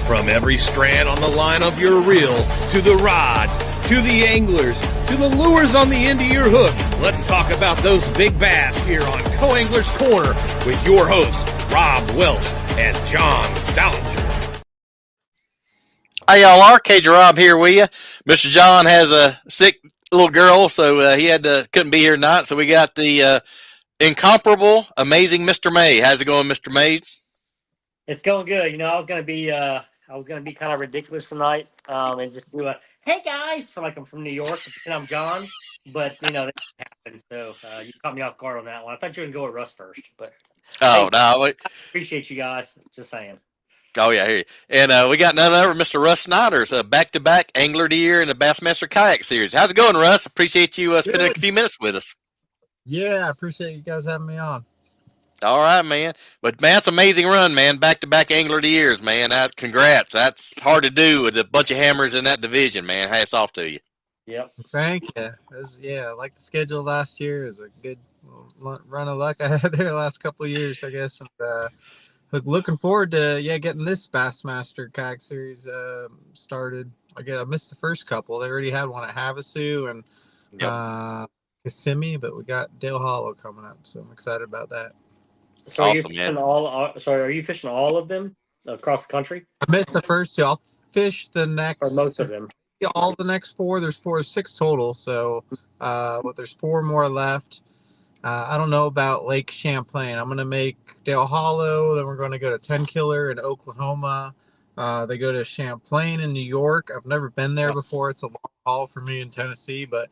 From every strand on the line of your reel, to the rods, to the anglers, to the lures on the end of your hook, let's talk about those big bass here on Co-Angler's Corner with your hosts, Rob Welch and John Stoudinger. Hey y'all, Arcade Rob here with you. Mr. John has a sick little girl, so he couldn't be here tonight. So we got the incomparable, amazing Mr. May. How's it going, Mr. May? It's going good. You know, I was gonna be kind of ridiculous tonight, and just do a "Hey guys" for like I'm from New York and I'm John, but you know that didn't happen. So you caught me off guard on that one. I thought you were gonna go with Russ first, but Oh hey, no! I appreciate you guys. Just saying. Oh yeah, I hear you. And we got none other Mr. Rus Snyder's back-to-back Angler of the Year in the Bassmaster Kayak Series. How's it going, Russ? Appreciate you spending a few minutes with us. Yeah, I appreciate you guys having me on. All right, man. But man, it's an amazing run, man. Back-to-back Angler of the Years, man. Congrats. That's hard to do with a bunch of hammers in that division, man. Hats off to you. Yep. Thank you. I like the schedule last year. It was a good run of luck I had there the last couple of years, I guess. And, looking forward to getting this Bassmaster Kayak Series started. I missed the first couple. They already had one at Havasu and Kissimmee, but we got Dale Hollow coming up, so I'm excited about that. So awesome, man. Are you fishing all of them across the country? I missed the first two. I'll fish the next. Or most of them. All the next four. There's 6 total. So, but there's 4 more left. I don't know about Lake Champlain. I'm gonna make Dale Hollow. Then we're going to go to 10 Killer in Oklahoma. They go to Champlain in New York. I've never been there before. It's a long haul for me in Tennessee, but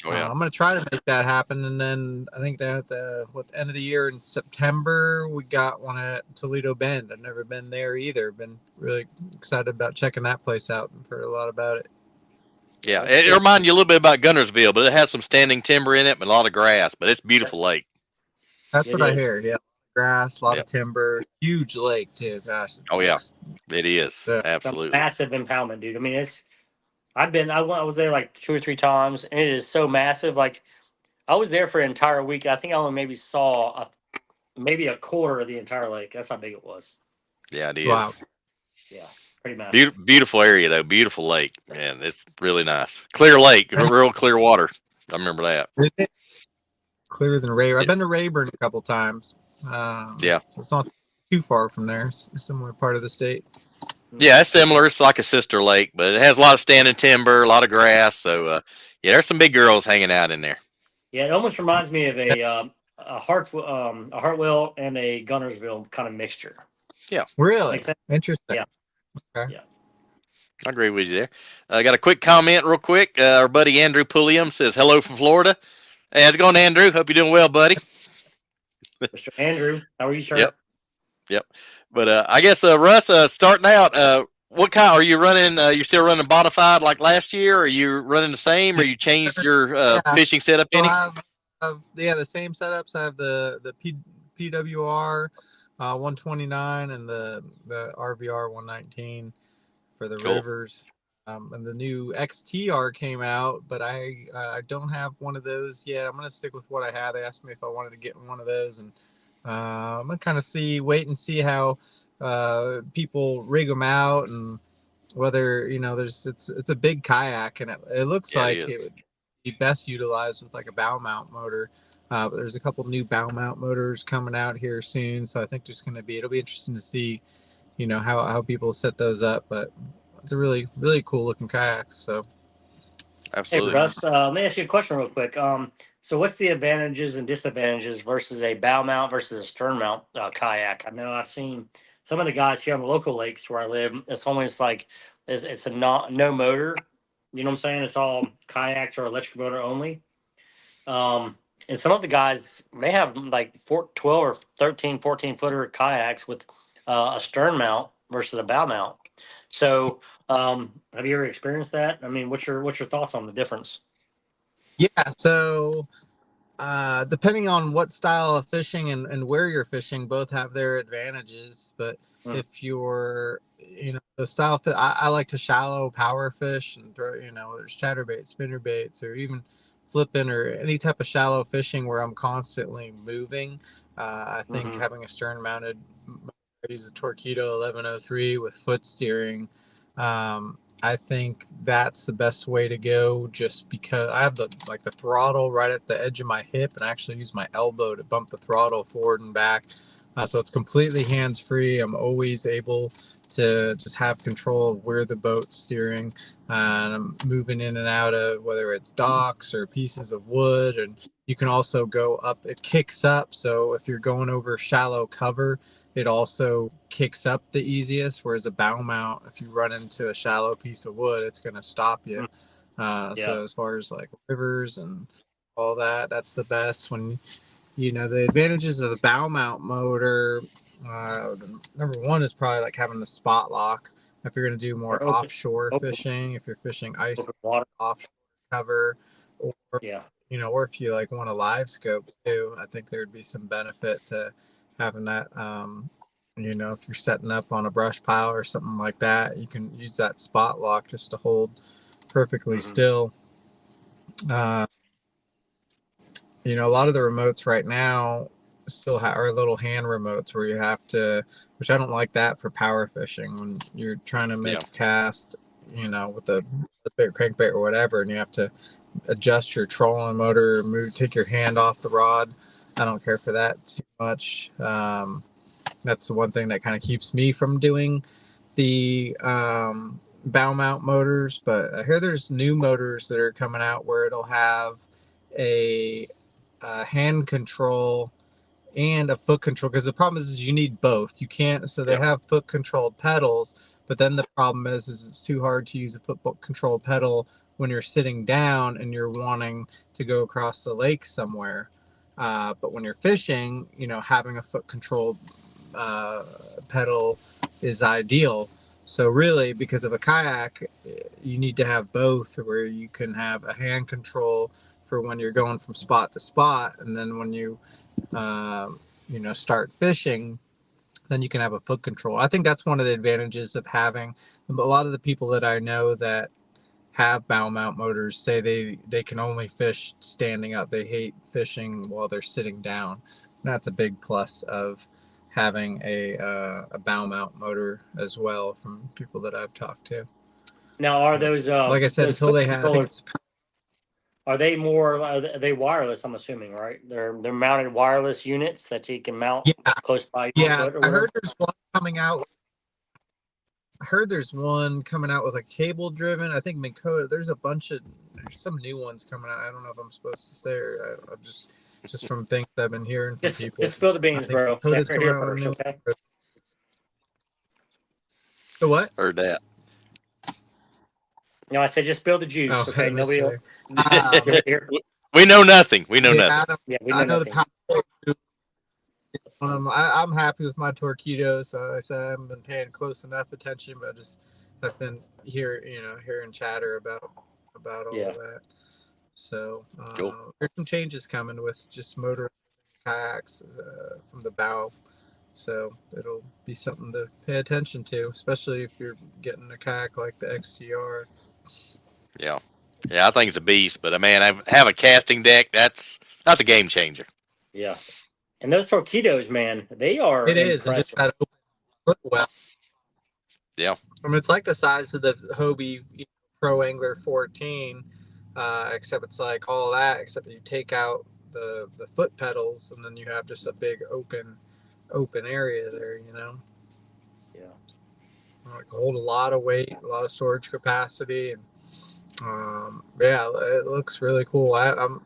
I'm going to try to make that happen. And then I think that at the end of the year in September, we got one at Toledo Bend. I've never been there either. Been really excited about checking that place out and heard a lot about it. Yeah, it reminds you a little bit about Gunnersville, but it has some standing timber in it, but a lot of grass. But it's a beautiful lake. That's what I hear. Yeah, grass, a lot of timber, huge lake too. Gosh. Oh yeah, it is absolutely massive impoundment, dude. I mean, I was there like 2 or 3 times, and it is so massive. Like, I was there for an entire week. I think I only maybe saw maybe a quarter of the entire lake. That's how big it was. Yeah, it is. Wow. Yeah, pretty massive. Beautiful area though. Beautiful lake, man. It's really nice. Clear lake, real clear water. I remember that. Clearer than Rayburn. I've been to Rayburn a couple times. Yeah, it's not too far from there. It's a similar part of the state. Yeah, it's similar. It's like a sister lake, but it has a lot of standing timber, a lot of grass. So, there's some big girls hanging out in there. Yeah, it almost reminds me of a Hartwell and a Gunnersville kind of mixture. Yeah. Really? Interesting. Yeah. Okay. Yeah. I agree with you there. I got a quick comment real quick. Our buddy Andrew Pulliam says, hello from Florida. Hey, how's it going, Andrew? Hope you're doing well, buddy. Mr. Andrew, how are you, sir? Yep. But I guess Russ, starting out, what kind are you running? You still running bonafide like last year? Or are you running the same, or you changed your fishing setup any? The same setups. I have the PWR 129 and the RVR 119 for the rivers. And the new XTR came out, but I don't have one of those yet. I'm gonna stick with what I had. They asked me if I wanted to get one of those, and I'm gonna kind of wait and see how people rig them out, and whether it's a big kayak, and it looks like it would be best utilized with like a bow mount motor. But there's a couple new bow mount motors coming out here soon, so I think it'll be interesting to see, how people set those up. But it's a really, really cool looking kayak. So, absolutely. Hey Russ, let me ask you a question real quick. So what's the advantages and disadvantages versus a bow mount versus a stern mount kayak? I know I've seen some of the guys here on the local lakes where I live. It's almost like it's a no motor. You know what I'm saying? It's all kayaks or electric motor only. And some of the guys, they have like 12 or 13, 14 footer kayaks with a stern mount versus a bow mount. So, have you ever experienced that? I mean, what's your thoughts on the difference? Yeah. So, depending on what style of fishing and where you're fishing, both have their advantages. But if you're, the style I like to shallow power fish and throw, there's chatterbait, spinner baits, or even flipping or any type of shallow fishing where I'm constantly moving. I think having a stern mounted I use a Torqeedo 1103 with foot steering. I think that's the best way to go, just because I have the throttle right at the edge of my hip, and I actually use my elbow to bump the throttle forward and back. So it's completely hands-free. I'm always able to just have control of where the boat's steering, and I'm moving in and out of whether it's docks or pieces of wood. And you can also go up, it kicks up, so if you're going over shallow cover, it also kicks up the easiest, whereas a bow mount, if you run into a shallow piece of wood, it's going to stop you. So as far as like rivers and all that, that's the best. When the advantages of a bow mount motor, number one is probably like having the spot lock if you're going to do more offshore fishing, if you're fishing ice water, offshore cover, or or if you like want a live scope too. I think there'd be some benefit to having that. If you're setting up on a brush pile or something like that, you can use that spot lock just to hold perfectly still. A lot of the remotes right now still are little hand remotes where you have to, which I don't like that for power fishing, when you're trying to make a cast, with a crankbait or whatever, and you have to adjust your trolling motor, take your hand off the rod. I don't care for that too much. That's the one thing that kind of keeps me from doing the bow mount motors. But I hear there's new motors that are coming out where it'll have a hand control and a foot control, because the problem is you need both. You can't, so they have foot controlled pedals, but then the problem is it's too hard to use a foot controlled pedal when you're sitting down and you're wanting to go across the lake somewhere. But when you're fishing, having a foot controlled pedal is ideal. So really, because of a kayak, you need to have both, where you can have a hand control for when you're going from spot to spot, and then when you start fishing, then you can have a foot control. I think that's one of the advantages of having. A lot of the people that I know that have bow mount motors say they can only fish standing up. They hate fishing while they're sitting down. And that's a big plus of having a bow mount motor as well, from people that I've talked to. Now, are those like I said, until they have, are they wireless? I'm assuming, right? They're mounted wireless units that you can mount close by. Yeah, I heard there's one coming out. I heard there's one coming out with a cable driven. I think Minn-Kota. There's some new ones coming out. I don't know if I'm supposed to say, or I'm just from things I've been hearing from people. Just spill the beans, bro. Right here first, okay? The what? Heard that. No, I said just spill the juice. Okay, nobody. We know nothing. We know nothing. I know the power. I'm happy with my Torqeedo, so I said I haven't been paying close enough attention, but I've been hearing chatter about all of that. So cool. There's some changes coming with just motor kayaks from the bow, so it'll be something to pay attention to, especially if you're getting a kayak like the XTR. Yeah, I think it's a beast. But man, I have a casting deck. That's a game changer. Yeah. And those Torqeedos, man, they are impressive. Well. Yeah. I mean, it's like the size of the Hobie Pro Angler 14, except it's like all that, except you take out the foot pedals, and then you have just a big open area there, Yeah. Like hold a lot of weight, a lot of storage capacity, and it looks really cool. I'm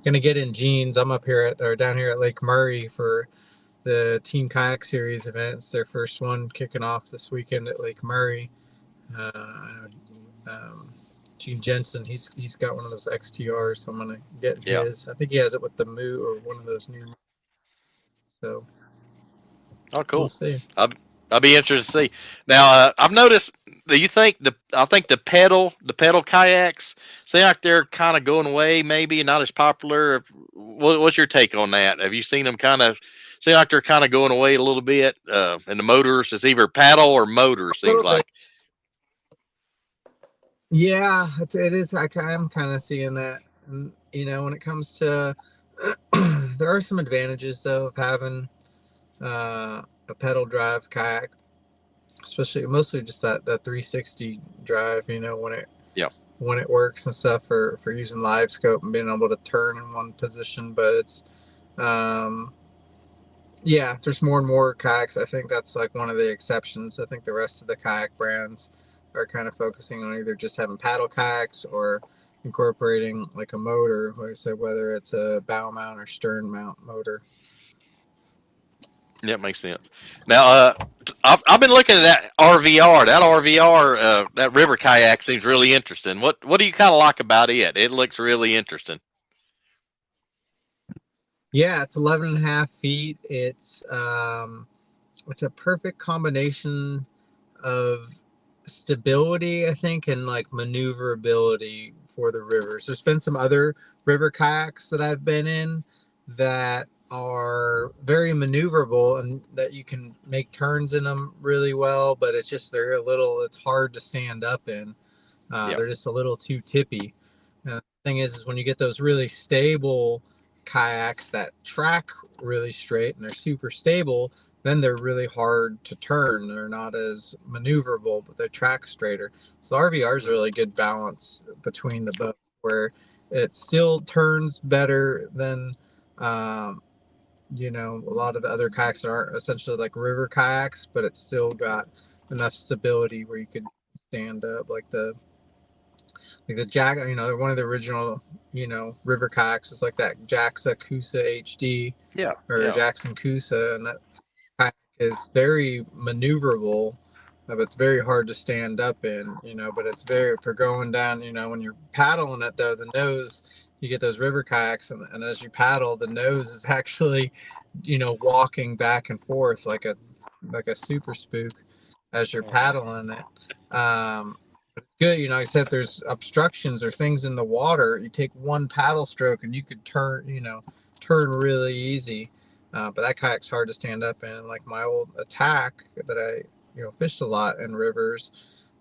gonna get in jeans. I'm down here at Lake Murray for the Team Kayak Series event. It's their first one kicking off this weekend at Lake Murray. Gene Jensen, he's got one of those XTRs, so I'm gonna get his. I think he has it with the Moo or one of those new. So. Oh, cool. We'll see. I'll be interested to see. Now, I've noticed. Do you think I think the pedal kayaks seem like they're kind of going away, maybe not as popular. What's your take on that? Have you seen them kind of seem like they're kind of going away a little bit? And the motors is either paddle or motor, seems like. Yeah, it is. I'm kind of seeing that. And, when it comes to, there are some advantages though of having pedal drive kayak, especially mostly just that 360 drive. When it works and stuff for using live scope and being able to turn in one position. But it's there's more and more kayaks. I think that's like one of the exceptions. I think the rest of the kayak brands are kind of focusing on either just having paddle kayaks or incorporating like a motor, like I said, whether it's a bow mount or stern mount motor. Yeah, it makes sense. Now, I've been looking at that RVR. That RVR, that river kayak seems really interesting. What do you kind of like about it? It looks really interesting. Yeah, it's 11 and a half feet. It's a perfect combination of stability, I think, and like maneuverability for the rivers. There's been some other river kayaks that I've been in that are very maneuverable and that you can make turns in them really well, but it's hard to stand up in. They're just a little too tippy. And the thing is when you get those really stable kayaks that track really straight and they're super stable, then they're really hard to turn. They're not as maneuverable, but they track straighter. So the RVR is a really good balance between the both, where it still turns better than a lot of the other kayaks that aren't essentially like river kayaks, but it's still got enough stability where you could stand up like the Jack, one of the original, river kayaks is like that Jackson Coosa HD or Jackson Coosa, and that kayak is very maneuverable, but it's very hard to stand up in, but it's for going down, when you're paddling it though, the nose, you get those river kayaks and as you paddle, the nose is actually, walking back and forth like a super spook as you're paddling it. It's good, like I said, if there's obstructions or things in the water, you take one paddle stroke and you could turn really easy. But that kayak's hard to stand up in. Like my old Attack that I, fished a lot in rivers,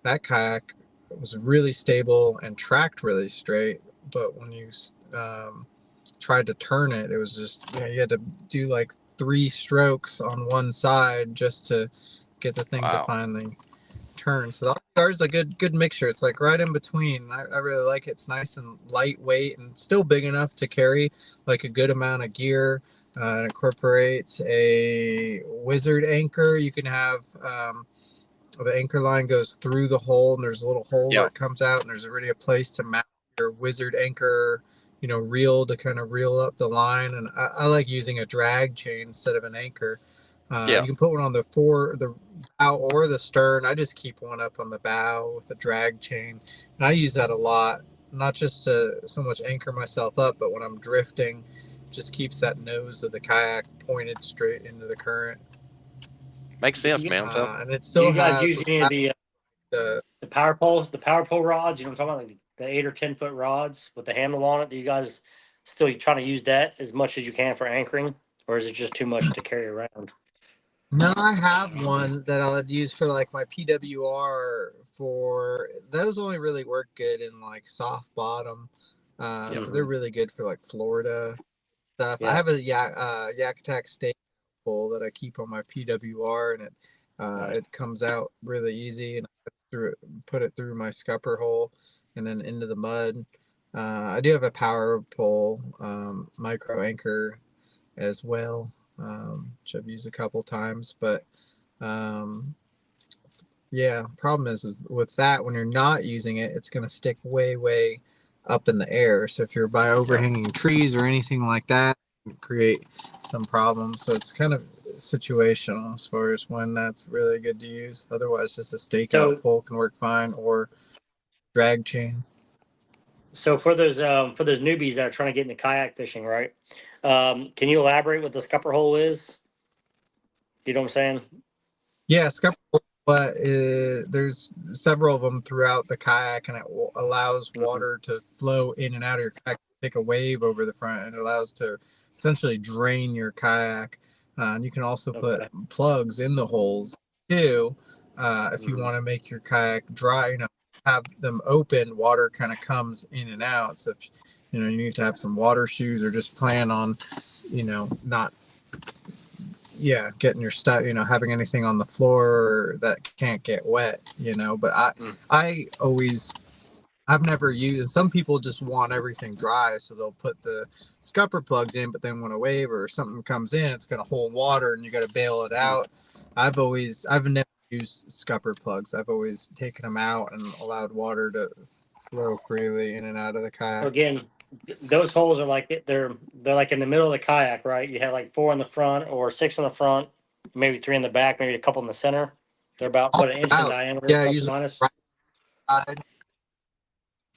that kayak was really stable and tracked really straight. But when you tried to turn it, it was just, you had to do like 3 strokes on one side just to get the thing to finally turn. So the RVR is a good mixture. It's like right in between. I really like it. It's nice and lightweight and still big enough to carry like a good amount of gear. It incorporates a wizard anchor. You can have the anchor line goes through the hole and there's a little hole where it comes out, and there's already a place to mount your wizard anchor reel to kind of reel up the line. And I like using a drag chain instead of an anchor. You can put one on the bow or the stern. I just keep one up on the bow with a drag chain, and I use that a lot, not just to so much anchor myself up, but when I'm drifting, just keeps that nose of the kayak pointed straight into the current. Makes sense, man. And it still do you guys has use any of the power poles, the power pole rods? I'm talking about, like the 8 or 10 foot rods with the handle on it. Do you guys still trying to use that as much as you can for anchoring, or is it just too much to carry around? No, I have one that I'll use for like my PWR. For those only really work good in like soft bottom, so they're really good for like Florida stuff. I have a Yak Attack steak pole that I keep on my PWR, and it comes out really easy, and I put it through my scupper hole and then into the mud. I do have a power pole micro anchor as well, which I've used a couple times. But problem is with that, when you're not using it, it's going to stick way up in the air. So if you're by overhanging trees or anything like that, it can create some problems. So it's kind of situational as far as when that's really good to use. Otherwise, just a stakeout pole can work fine, or drag chain. So for those newbies that are trying to get into kayak fishing, right? Can you elaborate what the scupper hole is? You know what I'm saying? Yeah, scupper hole, but there's several of them throughout the kayak, and it allows water to flow in and out of your kayak, take a wave over the front, and it allows to essentially drain your kayak. And you can also put plugs in the holes too, if you want to make your kayak dry. Have them open, water kind of comes in and out. So if you need to have some water shoes, or just plan on not getting your stuff, having anything on the floor that can't get wet, but I've never used, some people just want everything dry, so they'll put the scupper plugs in, but then when a wave or something comes in, it's going to hold water and you got to bail it out. I've never used scupper plugs. I've always taken them out and allowed water to flow freely in and out of the kayak. Again, those holes are like they're like in the middle of the kayak, right? You have like 4 in the front or 6 in the front, maybe 3 in the back, maybe a couple in the center. They're about what, an inch in diameter, yeah, plus usually minus. Right.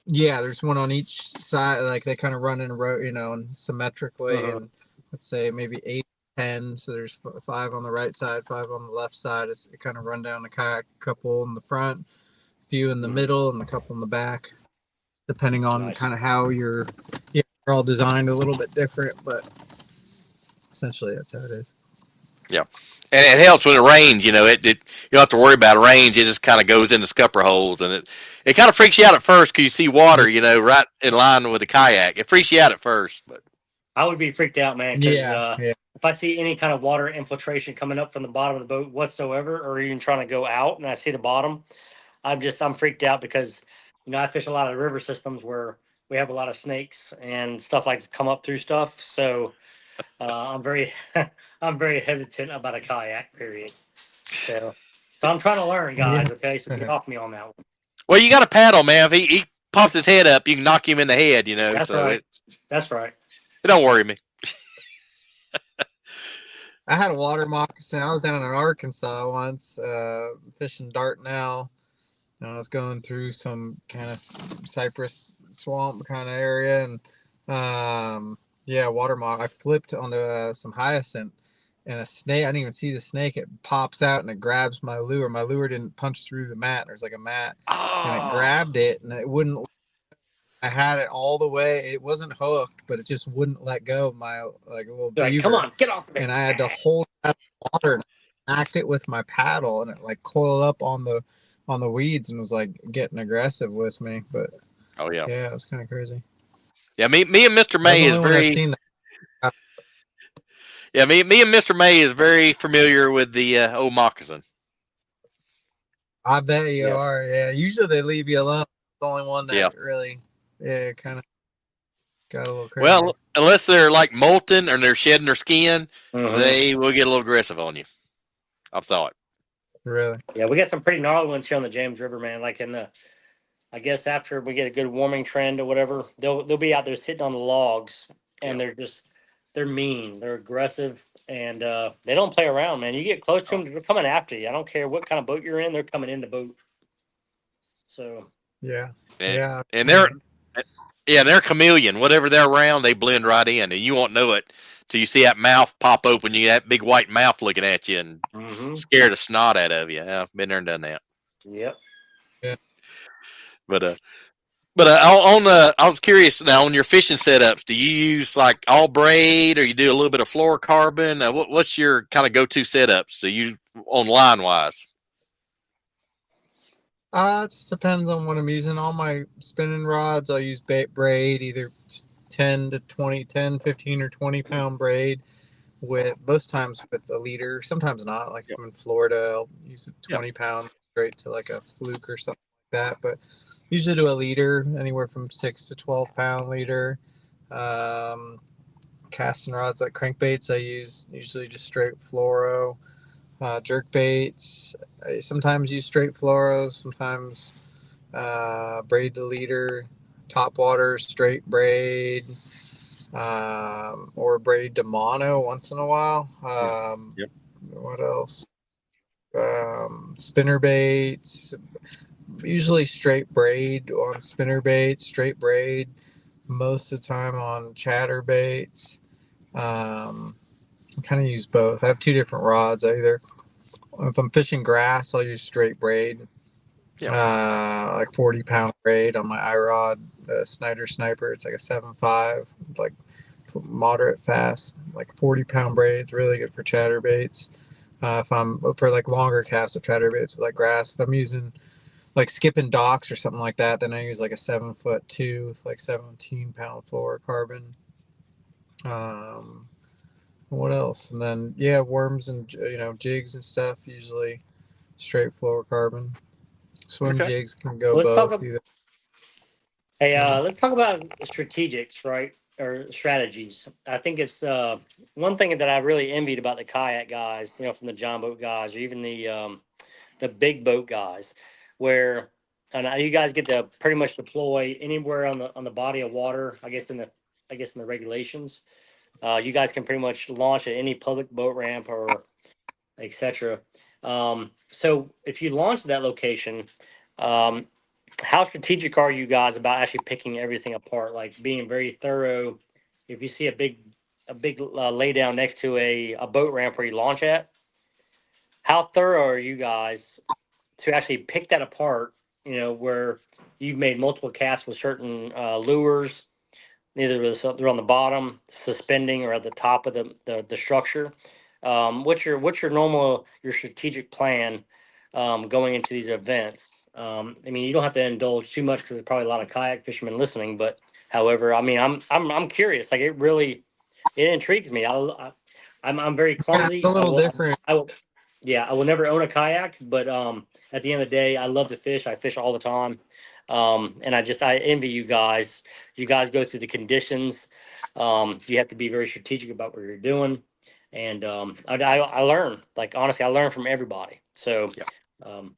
Yeah, there's one on each side, like they kind of run in a row, and symmetrically, and let's say maybe 8, 10. So there's 5 on the right side, 5 on the left side. It kind of run down the kayak, a couple in the front, a few in the middle, and a couple in the back, depending on kind of how you're all designed a little bit different, but essentially that's how it is. Yeah. And it helps when it rains, you don't have to worry about range. It just kind of goes into scupper holes, and it kind of freaks you out at first because you see water, right in line with the kayak. It freaks you out at first, but I would be freaked out, man, because yeah. if I see any kind of water infiltration coming up from the bottom of the boat whatsoever, or even trying to go out and I see the bottom, I'm freaked out because, I fish a lot of river systems where we have a lot of snakes and stuff like to come up through stuff. So I'm very hesitant about a kayak, period. So I'm trying to learn, guys. Okay, so get off me on that one. Well, you got a paddle, man. If he pops his head up, you can knock him in the head. That's so right. That's right. It don't worry me. I had a water moccasin. I was down in Arkansas once, fishing Dartnell. And I was going through some kind of cypress swamp kind of area, and water mock. I flipped onto some hyacinth, and a snake. I didn't even see the snake. It pops out and it grabs my lure. My lure didn't punch through the mat. There's like a mat, and it grabbed it, and it wouldn't. I had it all the way. It wasn't hooked, but it just wouldn't let go of my little beaver. Like, come on, get off of it. And I had to hold that water and act it with my paddle, and it coiled up on the weeds and was getting aggressive with me. But it was kind of crazy. Yeah, me and Mr. May is very. Yeah, me and Mr. May is very familiar with the old moccasin. I bet you are. Yeah, usually they leave you alone. The only one that really, kind of got a little crazy. Well, unless they're molting or they're shedding their skin, they will get a little aggressive on you. I saw it. Really? Yeah, we got some pretty gnarly ones here on the James River, man. Like I guess after we get a good warming trend or whatever, they'll be out there sitting on the logs, and they're mean, they're aggressive, and they don't play around, man. You get close to them, they're coming after you. I don't care what kind of boat you're in, they're coming in the boat. So and they're chameleon. Whatever they're around, they blend right in, and you won't know it till you see that mouth pop open. You that big white mouth looking at you and scare the snot out of you. I've been there and done that. Yep. Yeah. But I was curious now on your fishing setups. Do you use all braid, or you do a little bit of fluorocarbon? What's your kind of go-to setups? So you on line wise? It just depends on what I'm using. All my spinning rods, I'll use braid, either 10 to 20, 10, 15, or 20 pound braid, with most times with a leader, sometimes not. Like I'm in Florida, I'll use a 20 pound straight to a fluke or something like that. But usually do a leader, anywhere from 6 to 12 pound leader. Casting rods like crankbaits, I use usually just straight fluoro. Jerk baits, I sometimes use straight fluoros, sometimes braid the leader, top water, straight braid, or braid to mono once in a while. What else? Spinner baits, usually straight braid on spinner baits, straight braid most of the time on chatter baits. I kind of use both. I have 2 different rods. If I'm fishing grass, I'll use straight braid. 40 pound braid on my iRod, Snyder Sniper. It's a 7.5. It's moderate fast. 40 pound braids, really good for chatterbaits. If I'm for longer casts of chatterbaits with grass, if I'm using skipping docks or something like that, then I use a 7'2" with 17 pound fluorocarbon. What else? And then yeah, worms and jigs and stuff. Usually straight fluorocarbon. Swim Okay. jigs can go Let's talk. both either. Hey, let's talk about strategics, right? Or strategies. I think it's one thing that I really envied about the kayak guys, from the John boat guys, or even the big boat guys, where and you guys get to pretty much deploy anywhere on the body of water. I guess in the regulations, you guys can pretty much launch at any public boat ramp or etc. So if you launch at that location, um, how strategic are you guys about actually picking everything apart, like being very thorough? If you see a big lay down next to a boat ramp where you launch at, how thorough are you guys to actually pick that apart? Where you've made multiple casts with certain lures, either they're on the bottom, suspending, or at the top of the structure. What's your strategic plan going into these events? I mean, you don't have to indulge too much because there's probably a lot of kayak fishermen listening. But however, I mean, I'm curious. Like it intrigues me. I'm very Yeah, it's a clumsy. little different. I will. Yeah, I will never own a kayak, but at the end of the day, I love to fish. I fish all the time, and I envy you guys. You guys go through the conditions. You have to be very strategic about what you're doing, and I learn. Like honestly, I learn from everybody. So, Yeah. um,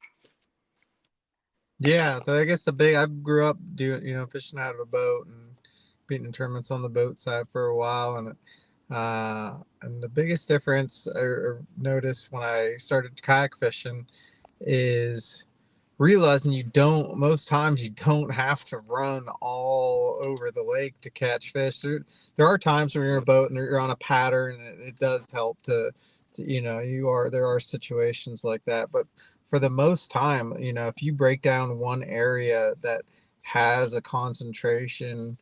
Yeah, I guess I grew up doing fishing out of a boat and beating tournaments on the boat side for a while, and the biggest difference I noticed when I started kayak fishing is realizing most times you don't have to run all over the lake to catch fish. There are times when you're in a boat and you're on a pattern, and it does help there are situations like that. But for the most time, if you break down one area that has a concentration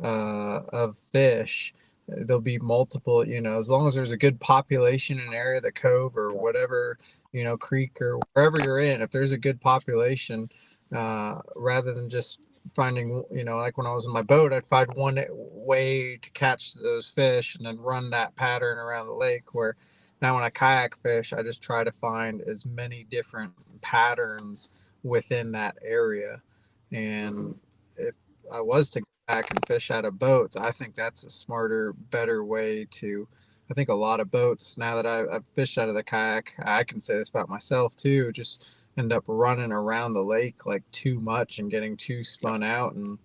of fish, there'll be multiple, as long as there's a good population in an area, the cove or whatever, creek or wherever you're in, if there's a good population, rather than just finding, like when I was in my boat, I'd find one way to catch those fish and then run that pattern around the lake. Where now when I kayak fish, I just try to find as many different patterns within that area. And if I was to go back and fish out of boats, I think that's a smarter, better way to. I think a lot of boats, now that I've fished out of the kayak, I can say this about myself too, just end up running around the lake like too much and getting too spun out. And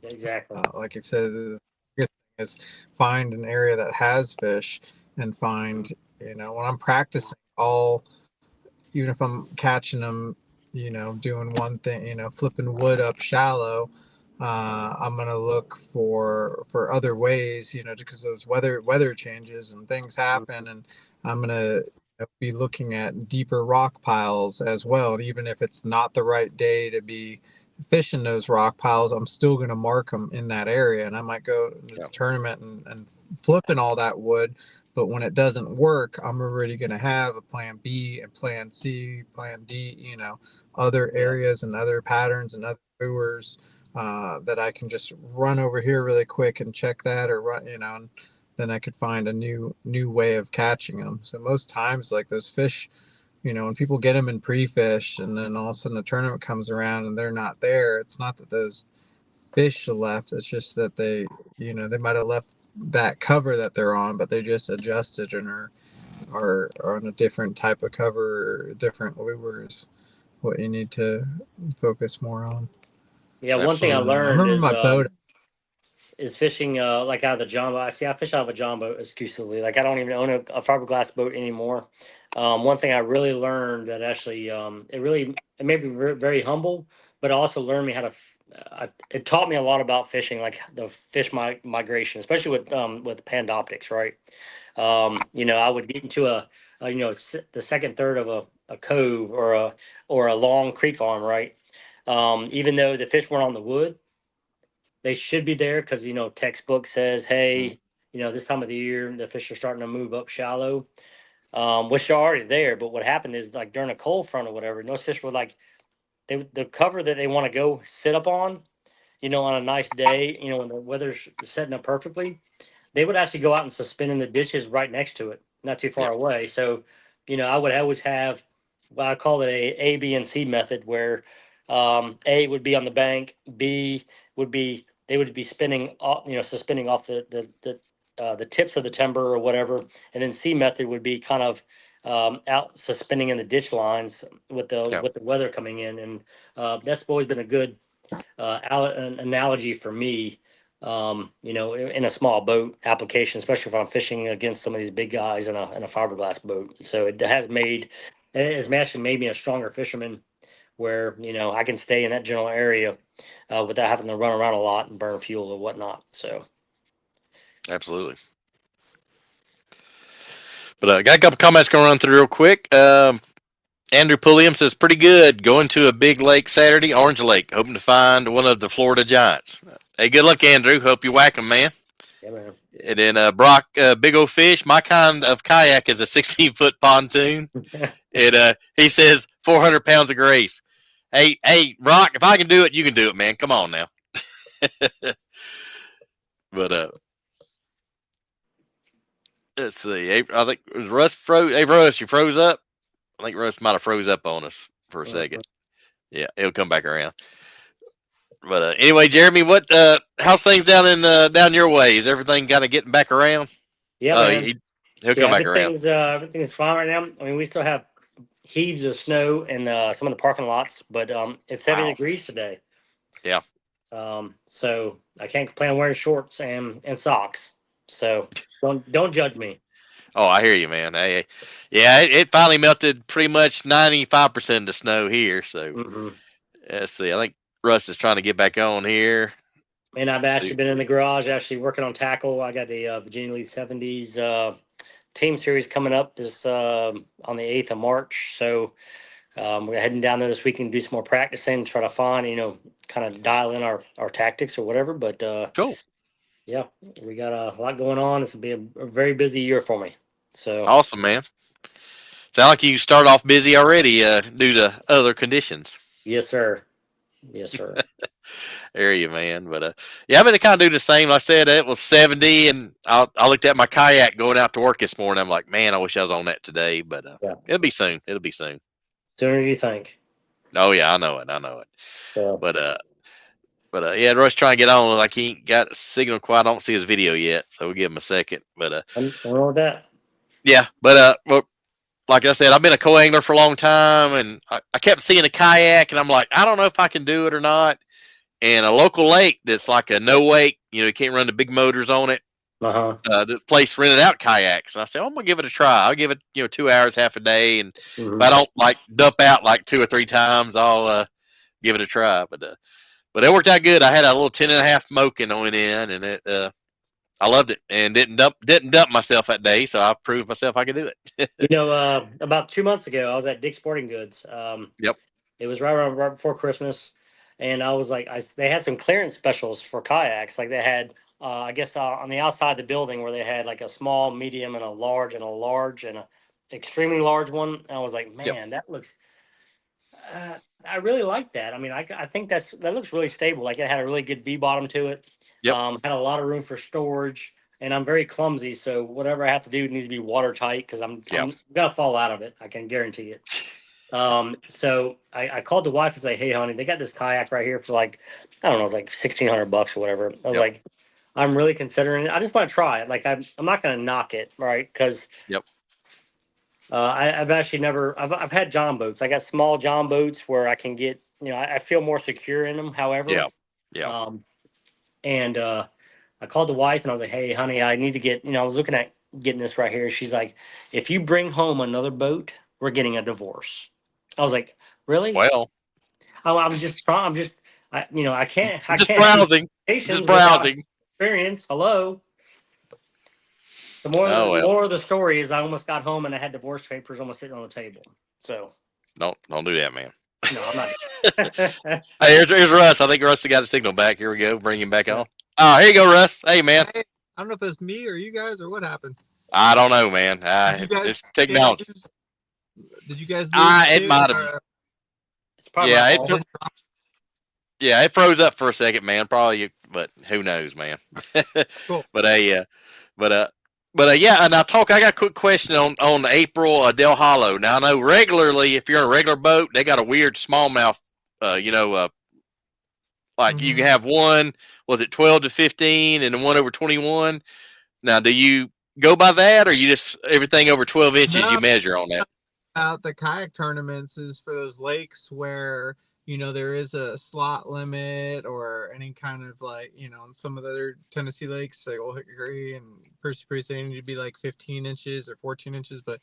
exactly. like you said, the biggest thing is find an area that has fish and find, when I'm practicing even if I'm catching them, doing one thing, flipping wood up shallow, I'm gonna look for other ways, because those weather changes and things happen, and I'm gonna be looking at deeper rock piles as well. Even if it's not the right day to be fishing those rock piles, I'm still gonna mark them in that area, and I might go to the tournament and flipping all that wood. But when it doesn't work, I'm already going to have a plan B and plan C, plan D, other areas and other patterns and other lures that I can just run over here really quick and check that, or run, and then I could find a new way of catching them. So most times, like those fish, when people get them in pre-fish and then all of a sudden the tournament comes around and they're not there, it's not that those fish left. It's just that they might have left that cover that they're on, but they just adjusted and are on a different type of cover, or different lures. What you need to focus more on. Yeah, one thing I Absolutely. I learned remember my boat. is fishing like out of the John boat. I fish out of a John boat exclusively. Like I don't even own a fiberglass boat anymore. One thing I really learned that actually it made me very humble, but it also learned me how to. It taught me a lot about fishing, like the fish migration, especially with Pandoptics, right? I would get into the second third of a cove or a long creek arm, right? Even though the fish weren't on the wood, they should be there because textbook says, hey, this time of the year the fish are starting to move up shallow, which they're already there. But what happened is like during a cold front or whatever, those fish were like the cover that they want to go sit up on a nice day, when the weather's setting up perfectly, they would actually go out and suspend in the ditches right next to it, not too far Yep. away. So, I would always have, well, I call it A, B, and C method, where A would be on the bank, B would be they would be spinning off, suspending off the tips of the timber or whatever, and then C method would be kind of out suspending in the ditch lines with the Yep. weather coming in, and that's always been a good an analogy for me. In a small boat application, especially if I'm fishing against some of these big guys in a fiberglass boat. So it has actually made me a stronger fisherman, where I can stay in that general area without having to run around a lot and burn fuel or whatnot. So Absolutely. But I got a couple comments going to run through real quick. Andrew Pulliam says, pretty good. Going to a big lake Saturday, Orange Lake, hoping to find one of the Florida Giants. Hey, good luck, Andrew. Hope you whack 'em, man. yeah, man. And then Brock, big old fish. My kind of kayak is a 16-foot pontoon. And he says 400 pounds of grace. Hey, Brock, if I can do it, you can do it, man. Come on now. But let's see. I think it was Russ froze. Hey, Russ, you froze up. I think Russ might have froze up on us for a second. Yeah, he'll come back around. But anyway, Jeremy, what how's things down your way? Is everything kind of getting back around? Yeah, man. He'll come back around. Everything's fine right now. I mean, we still have heaves of snow in some of the parking lots, but it's 70 degrees today. Yeah. So I can't complain. I'm wearing shorts and socks. So don't judge me. Oh, I hear you, man. Hey, yeah, it finally melted pretty much 95% of the snow here. So let's see. I think Russ is trying to get back on here. And I've actually been in the garage actually working on tackle. I got the Virginia Elite 70s team series coming up this on the 8th of March. So we're heading down there this weekend to do some more practicing, try to find, kind of dial in our tactics or whatever. But cool. Yeah, we got a lot going on. This will be a very busy year for me. So awesome, man. Sound like you start off busy already due to other conditions. Yes, sir. Yes, sir. There you, man. But yeah, I've been to kind of do the same. Like I said, it was 70, and I looked at my kayak going out to work this morning. I'm like, man, I wish I was on that today. But it'll be soon. It'll be soon. Sooner you think. Oh yeah, I know it. So. But yeah, Russ trying to get on. Like he ain't got a signal quite. I don't see his video yet, so we'll give him a second. But I'm wrong with that. Yeah, but well, like I said, I've been a co-angler for a long time, and I kept seeing a kayak, and I'm like, I don't know if I can do it or not. And a local lake that's like a no wake, you can't run the big motors on it. The place rented out kayaks, and I said, I'm gonna give it a try. I'll give it 2 hours, half a day, and if I don't like dump out like 2 or 3 times, I'll give it a try. But it worked out good. I had a little 10.5 Moken on it in, and it I loved it, and didn't dump myself that day, so I proved myself I could do it. About 2 months ago, I was at Dick's Sporting Goods. Yep. It was right before Christmas, and I was like, they had some clearance specials for kayaks. Like they had, I guess, on the outside of the building where they had like a small, medium, and a large, and a extremely large one. And I was like, man, that looks. I really like that. I mean, I think that looks really stable. Like it had a really good V bottom to it. Yep. Had a lot of room for storage, and I'm very clumsy, so whatever I have to do needs to be watertight because I'm gonna fall out of it. I can guarantee it. So I called the wife and say, hey, honey, they got this kayak right here for like, I don't know, it's like $1,600 or whatever. I was like, I'm really considering it. I just want to try it. Like I'm not gonna knock it, right? Because I've actually I've had John boats. I got small John boats where I can get, I feel more secure in them. However, and I called the wife and I was like, hey, honey, I need to get, I was looking at getting this right here. She's like, if you bring home another boat, we're getting a divorce. I was like, really? Well, I'm just trying. I can't. Just browsing. Just browsing. Experience. Hello. The more of the story is I almost got home and I had divorce papers almost sitting on the table. So don't do that, man. No, I'm not. Hey, here's Russ. I think Russ got a signal back. Here we go. Bring him back on. Oh, here you go, Russ. Hey, man. I don't know if it's me or you guys or what happened. I don't know, man. It's technology. Did you guys? It might have. It's probably it froze up for a second, man. Probably, but who knows, man. Cool. But Yeah, and I got a quick question on the April Del Hollow. Now I know regularly if you're on a regular boat, they got a weird smallmouth. Like you can Mhm. have one, was it 12 to 15, and then one over 21. Now, do you go by that, or you just everything over 12 inches you No, measure on that? out the kayak tournaments is for those lakes where there is a slot limit or any kind of like some of the other Tennessee lakes like Old Hickory and Percy Priest, they need to be like 15 inches or 14 inches. But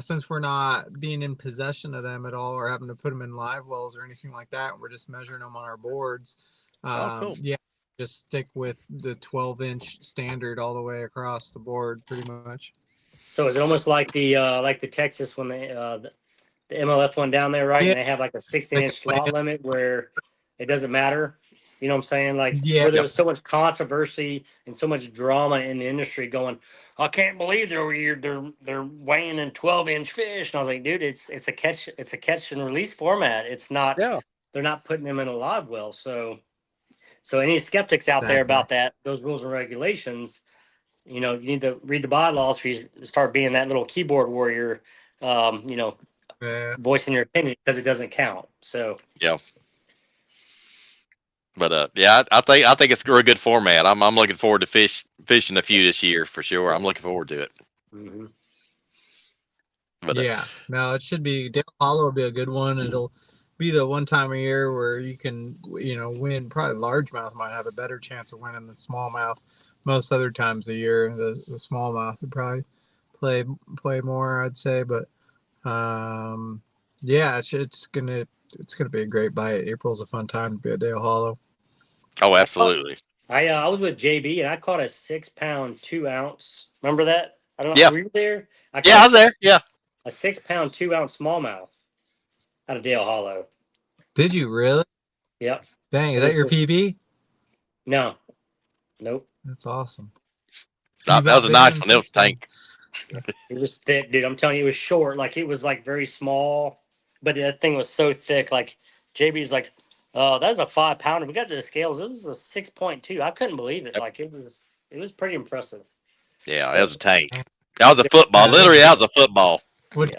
since we're not being in possession of them at all or having to put them in live wells or anything like that, we're just measuring them on our boards. Oh, cool. Yeah, just stick with the 12-inch standard all the way across the board pretty much. So it's almost like the Texas when the MLF one down there, right? Yeah, And they have like a 16-inch slot limit where it doesn't matter. You know what I'm saying? Like yeah. where there was so much controversy and so much drama in the industry going, I can't believe they're weighing in 12-inch fish. And I was like, dude, it's a catch and release format. It's not Yeah. they're not putting them in a live well. So any skeptics out there Exactly. about that, those rules and regulations, you need to read the bylaws for you to start being that little keyboard warrior, Yeah. voicing your opinion because it doesn't count. So Yeah. But I think it's a really good format. I'm looking forward to fishing a few this year for sure. I'm looking forward to it. mhm. But Yeah, no, it should be. Dale Hollow will be a good one. It'll be the one time a year where you can, win. Probably largemouth might have a better chance of winning than smallmouth. Most other times a year, the smallmouth would probably play more, I'd say. But yeah, it's gonna be a great bite. April's a fun time to be at Dale Hollow. oh, absolutely. I was with JB and I caught a 6-pound 2 ounce. Remember that? I don't know. Yeah. Were you there? I Yeah, I caught was there. Yeah. a 6-pound 2 ounce smallmouth out of Dale Hollow. Did you really? Yep. Dang, It is that was your just PB? no, nope. That's awesome. That You've was a outbid nice him one. It was since then. tank. It was thick, dude. I'm telling you, it was short. Like it was like very small, but that thing was so thick. Like JB's like, oh, that was a 5-pounder. We got to the scales. It was a 6.2. I couldn't believe it. Yep. Like it was pretty impressive. Yeah, So, it was a tank. That was a football. Yeah, Literally, that was a football. What Yeah.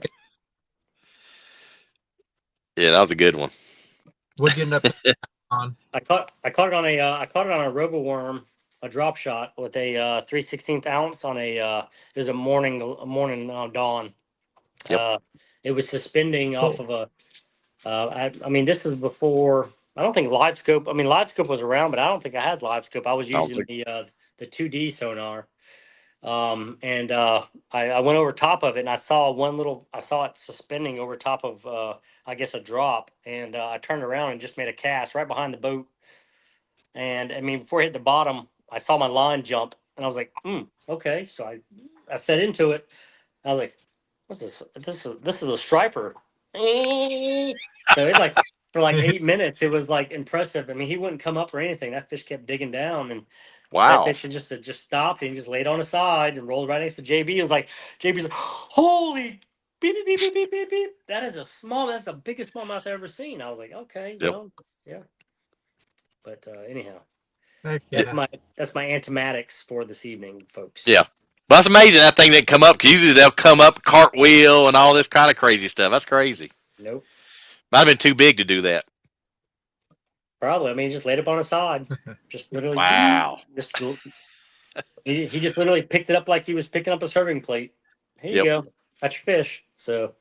Yeah, that was a good one. What'd you end up on? I caught it on a robo worm, a drop shot with a 3/16 ounce on it was a morning dawn. Yep. It was suspending off Cool. of a. I mean, this is before. I don't think live scope. I mean, live scope was around, but I don't think I had live scope. I was I don't using think. the 2D sonar. And I went over top of it and I saw it suspending over top of I guess a drop, and I turned around and just made a cast right behind the boat. And I mean, before I hit the bottom, I saw my line jump, and I was like, okay. So I set into it. I was like, what's this? This is a striper. So it like for like 8 minutes, it was like impressive. I mean, he wouldn't come up or anything. That fish kept digging down, and that Wow. fish just stopped and he just laid on his side and rolled right next to JB. It was like JB's like, holy beep beep beep beep beep beep beep. That's the biggest smallmouth I've ever seen. I was like, okay, Yep. well, yeah. But anyhow, Heck that's yeah. my antimatics for this evening, folks. Yeah. But that's amazing. That thing didn't come up. 'Cause usually they'll come up, cartwheel, and all this kind of crazy stuff. That's crazy. Nope. Might have been too big to do that. Probably. I mean, he just laid up on his side. Just literally. Wow. He just literally picked it up like he was picking up a serving plate. Here you go. That's your fish. So.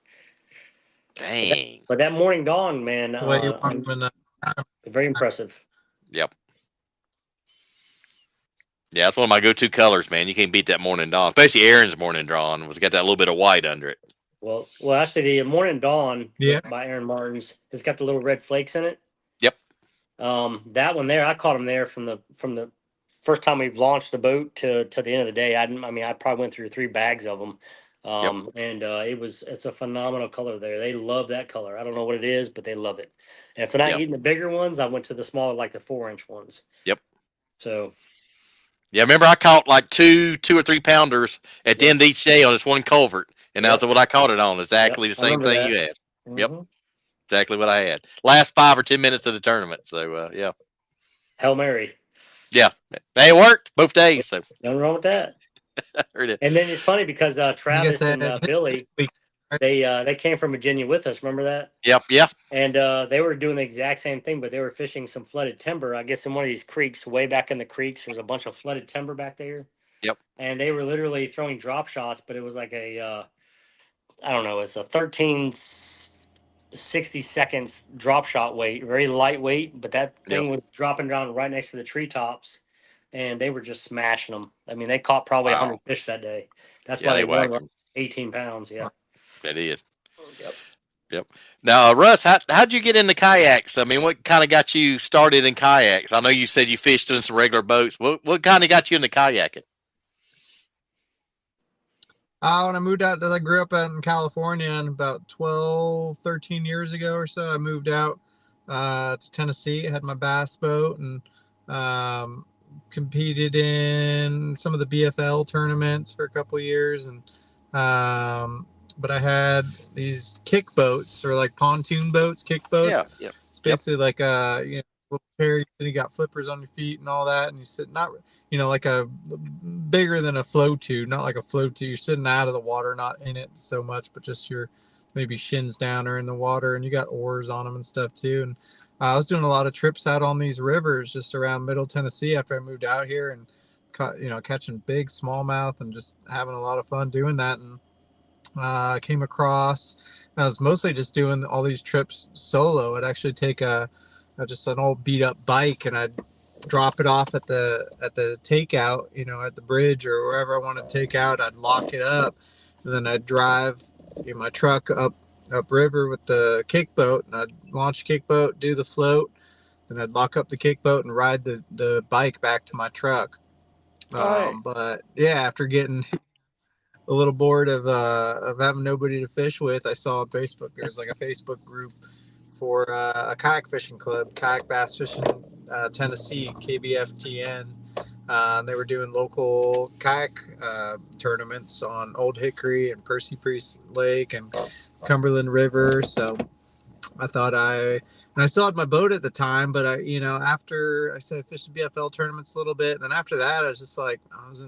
Dang. But that morning dawn, man, What you want when, very impressive. Yep. Yeah, that's one of my go-to colors, man. You can't beat that morning dawn, especially Aaron's morning dawn. Was got that little bit of white under it. Well, actually, the morning dawn Yeah. by Aaron Martin's has got the little red flakes in it. Yep. That one there, I caught him there from the first time we've launched the boat to the end of the day. I probably went through 3 bags of them. And it's a phenomenal color there. They love that color. I don't know what it is, but they love it. And if they're not eating the bigger ones, I went to the smaller, like the 4-inch ones. Yep. So. Yeah, remember I caught like 2 or 3 pounders at the end of each day on this one culvert, and that's what I caught it on. Exactly the same thing you had. Mm-hmm. Yep. Exactly what I had. Last 5 or 10 minutes of the tournament. So Hail Mary. Yeah. Hey, it worked both days. So Nothing wrong with that. Heard it. And then it's funny because Travis and Billy, week, they came from Virginia with us. Remember that? Yep. Yeah. And they were doing the exact same thing, but they were fishing some flooded timber. I guess in one of these creeks, way back in the creeks, there's a bunch of flooded timber back there. Yep. And they were literally throwing drop shots, but it was like a, I don't know, it's a 1360 seconds drop shot weight, very lightweight, but that thing was dropping down right next to the treetops, and they were just smashing them. I mean, they caught probably 100 fish that day. That's why they won like 18 pounds. Yeah. They did. Yep. Yep. Now, Russ, how'd you get into kayaks? I mean, what kind of got you started in kayaks? I know you said you fished in some regular boats. What kind of got you into kayaking? When I moved out, I grew up out in California, and about 12, 13 years ago or so, I moved out to Tennessee. I had my bass boat and competed in some of the BFL tournaments for a couple of years, and but I had these kick boats, or like pontoon boats, kick boats. Yeah. It's basically like little chair. You got flippers on your feet and all that, and you sit not like a bigger than a float tube, not like a float tube. You're sitting out of the water, not in it so much, but just your maybe shins down or in the water, and you got oars on them and stuff too. And I was doing a lot of trips out on these rivers just around Middle Tennessee after I moved out here, and catching big smallmouth and just having a lot of fun doing that. And came across, I was mostly just doing all these trips solo. I'd actually take just an old beat up bike, and I'd drop it off at the takeout, at the bridge or wherever I wanted to take out. I'd lock it up, and then I'd drive my truck up river with the kick boat, and I'd launch the kick boat, do the float, and I'd lock up the kick boat and ride the bike back to my truck. But yeah, after getting a little bored of having nobody to fish with, I saw on Facebook there's like a Facebook group for a kayak fishing club, Kayak Bass Fishing Tennessee, KBFTN. They were doing local kayak tournaments on Old Hickory and Percy Priest Lake and Cumberland River. So I thought and I still had my boat at the time, but after I fished the BFL tournaments a little bit, and then after that, I was just like, I was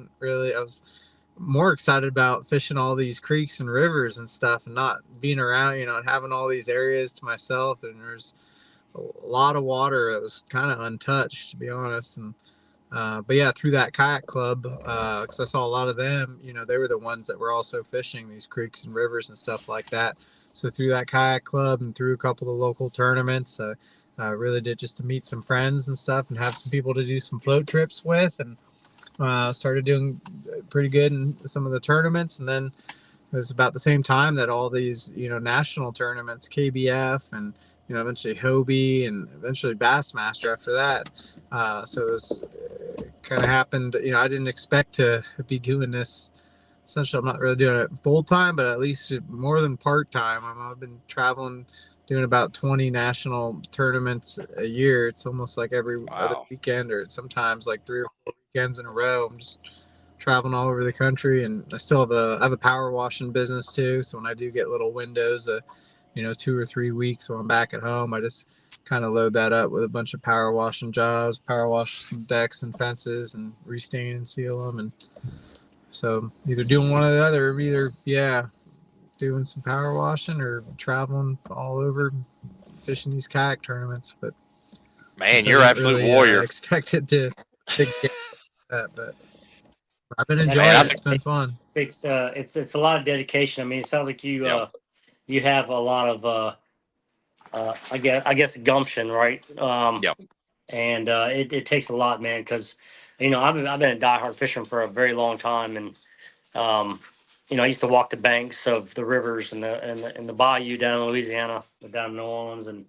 more excited about fishing all these creeks and rivers and stuff, and not being around, and having all these areas to myself. And there's a lot of water that was kind of untouched, to be honest. And but yeah, through that kayak club, because I saw a lot of them, they were the ones that were also fishing these creeks and rivers and stuff like that. So through that kayak club and through a couple of local tournaments, I really did just to meet some friends and stuff and have some people to do some float trips with, and started doing pretty good in some of the tournaments. And then it was about the same time that all these national tournaments, KBF and eventually Hobie and eventually Bassmaster after that. So it was kind of happened. I didn't expect to be doing this. Essentially, I'm not really doing it full time, but at least more than part time. I've been traveling, doing about 20 national tournaments a year. It's almost like every other weekend, or sometimes like 3 or 4 weekends in a row. I'm just traveling all over the country, and I still have a power washing business too. So when I do get little windows, 2 or 3 weeks when I'm back at home, I just kind of load that up with a bunch of power washing jobs, power wash some decks and fences, and restain and seal them. And so either doing one or the other, doing some power washing or traveling all over fishing these kayak tournaments. But man, you're an absolute warrior. Expected to get that, but I've been enjoying it. It's been fun. It's a lot of dedication. I mean, it sounds like you have a lot of I guess gumption, right? And it takes a lot, man, because I've been a diehard fisherman for a very long time, and I used to walk the banks of the rivers and the bayou down in Louisiana, down in New Orleans, and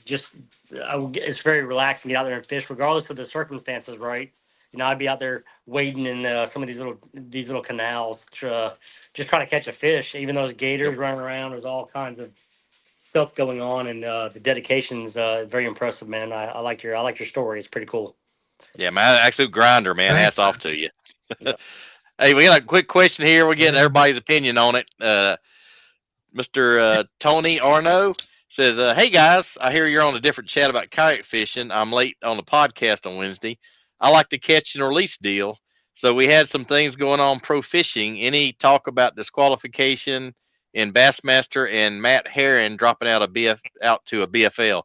it's very relaxing to get out there and fish, regardless of the circumstances, right? I'd be out there wading in some of these little canals, just trying to catch a fish. Even those gators running around, there's all kinds of stuff going on, and the dedication's very impressive, man. I like your story. It's pretty cool. Yeah, man, absolute grinder, man. Thanks. Hats off to you. Hey, we got a quick question here. We're getting everybody's opinion on it. Mr. Tony Arno says, hey, guys, I hear you're on a different chat about kayak fishing. I'm late on the podcast on Wednesday. I like the catch and release deal. So we had some things going on pro fishing. Any talk about disqualification in Bassmaster and Matt Herron dropping out to a BFL?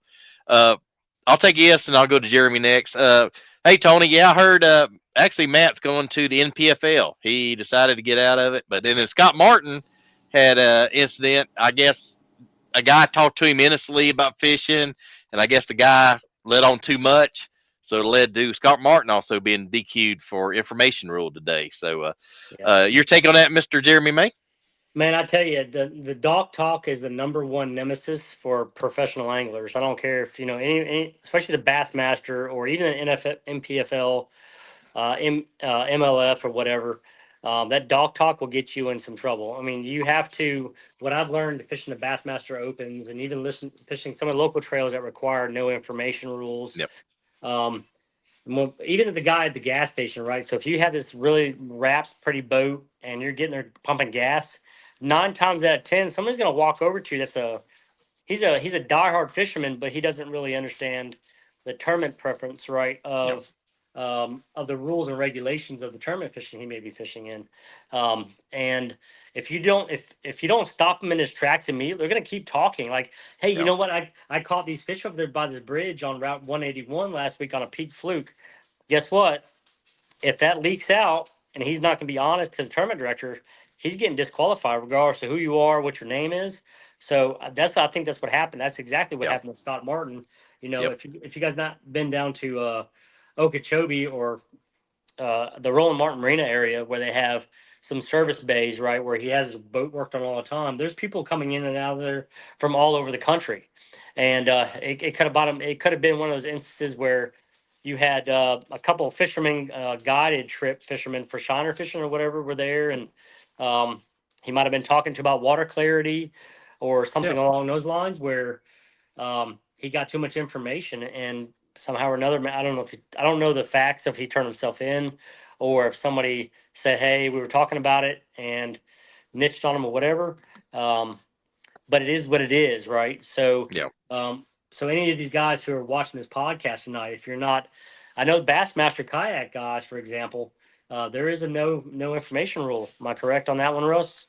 I'll take a yes, and I'll go to Jeremy next. Hey Tony, yeah, I heard. Actually, Matt's going to the NPFL. He decided to get out of it, but then Scott Martin had an incident. I guess a guy talked to him innocently about fishing, and I guess the guy let on too much. So it led to Scott Martin also being DQ'd for information rule today. So, your take on that, Mr. Jeremy May? Man, I tell you, the dock talk is the number one nemesis for professional anglers. I don't care if any especially the Bassmaster or even an NFL, MPFL, MLF or whatever. That dock talk will get you in some trouble. I mean, you have to. What I've learned fishing the Bassmaster Opens and even fishing some of the local trails that require no information rules. Yep. Even the guy at the gas station, right? So if you have this really wrapped, pretty boat and you're getting there pumping gas, 9 times out of 10, somebody's going to walk over to you. He's a diehard fisherman, but he doesn't really understand the tournament preference, right? Of the rules and regulations of the tournament fishing he may be fishing in. And if you don't stop him in his tracks immediately, they're going to keep talking. Like, hey, you know what? I caught these fish over there by this bridge on Route 181 last week on a peak fluke. Guess what? If that leaks out and he's not going to be honest to the tournament director, he's getting disqualified regardless of who you are, what your name is. So I think that's what happened. That's exactly what happened with Scott Martin. If you guys not been down to Okeechobee or the Roland Martin Marina area where they have some service bays, right, where he has his boat worked on all the time. There's people coming in and out of there from all over the country, and it could have been one of those instances where you had a couple of fishermen, guided trip fishermen for shiner fishing or whatever were there, and he might have been talking to about water clarity or something along those lines where he got too much information and somehow or another, I don't know the facts if he turned himself in or if somebody said, hey, we were talking about it and niched on him or whatever. But it is what it is, right? So, so any of these guys who are watching this podcast tonight, if you're not, I know Bassmaster Kayak guys, for example, there is a no information rule. Am I correct on that one, Russ?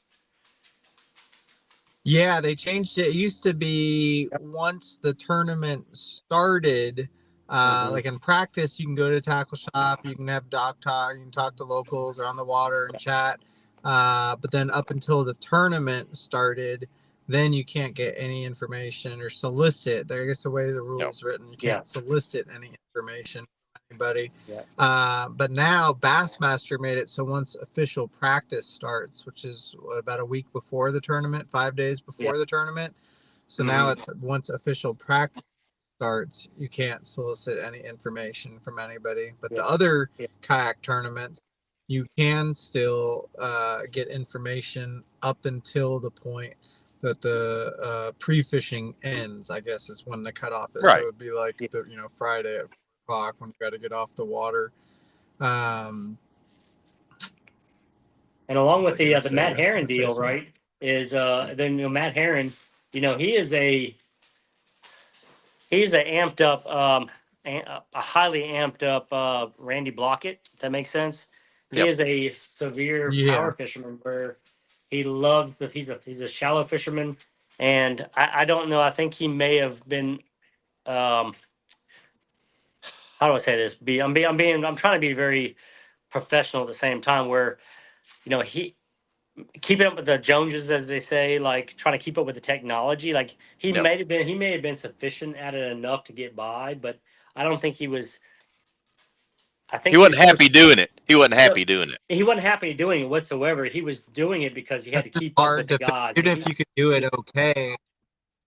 Yeah, they changed it. It used to be once the tournament started, like in practice, you can go to the tackle shop, you can have dock talk, you can talk to locals or on the water and chat. But then up until the tournament started, then you can't get any information or solicit. I guess the way the rule is written, you can't solicit any information from anybody. But now Bassmaster made it so once official practice starts, which is about a week before the tournament, 5 days before the tournament. So now it's once official practice starts, you can't solicit any information from anybody. But the other kayak tournaments, you can still get information up until the point that the pre-fishing ends, I guess is when the cutoff is. So it would be like Friday at 4 o'clock when you got to get off the water. And along with the Matt Herron deal, right, is then Matt Herron, he's a amped up, a highly amped up Randy Blockett, if that makes sense. He is a severe power fisherman where he loves he's a shallow fisherman, and I don't know. I think he may have been how do I say this? I'm trying to be very professional at the same time where he keeping up with the Joneses, as they say, like trying to keep up with the technology. Like he may have been sufficient at it enough to get by, but I don't think he was. I think he wasn't happy doing it. He wasn't happy doing it. He wasn't happy doing it whatsoever. He was doing it because he had to keep up with the guys. Even if you could do it okay.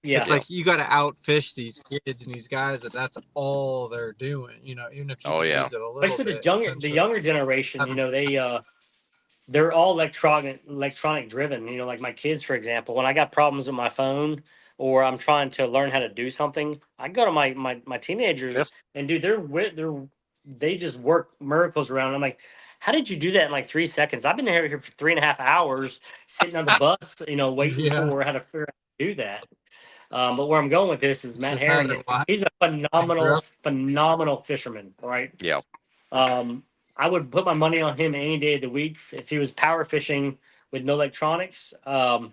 It's like you got to outfish these kids and these guys that's all they're doing, even if you use it a little especially bit. The younger generation, they're all electronic driven. Like my kids, for example, when I got problems with my phone or I'm trying to learn how to do something, I go to my teenagers and they just work miracles around. I'm like, how did you do that in like 3 seconds? I've been here for 3.5 hours sitting on the bus, waiting for how to figure out how to do that. But where I'm going with this is Matt Herron. He's a phenomenal fisherman, right? Yeah. I would put my money on him any day of the week. If he was power fishing with no electronics, my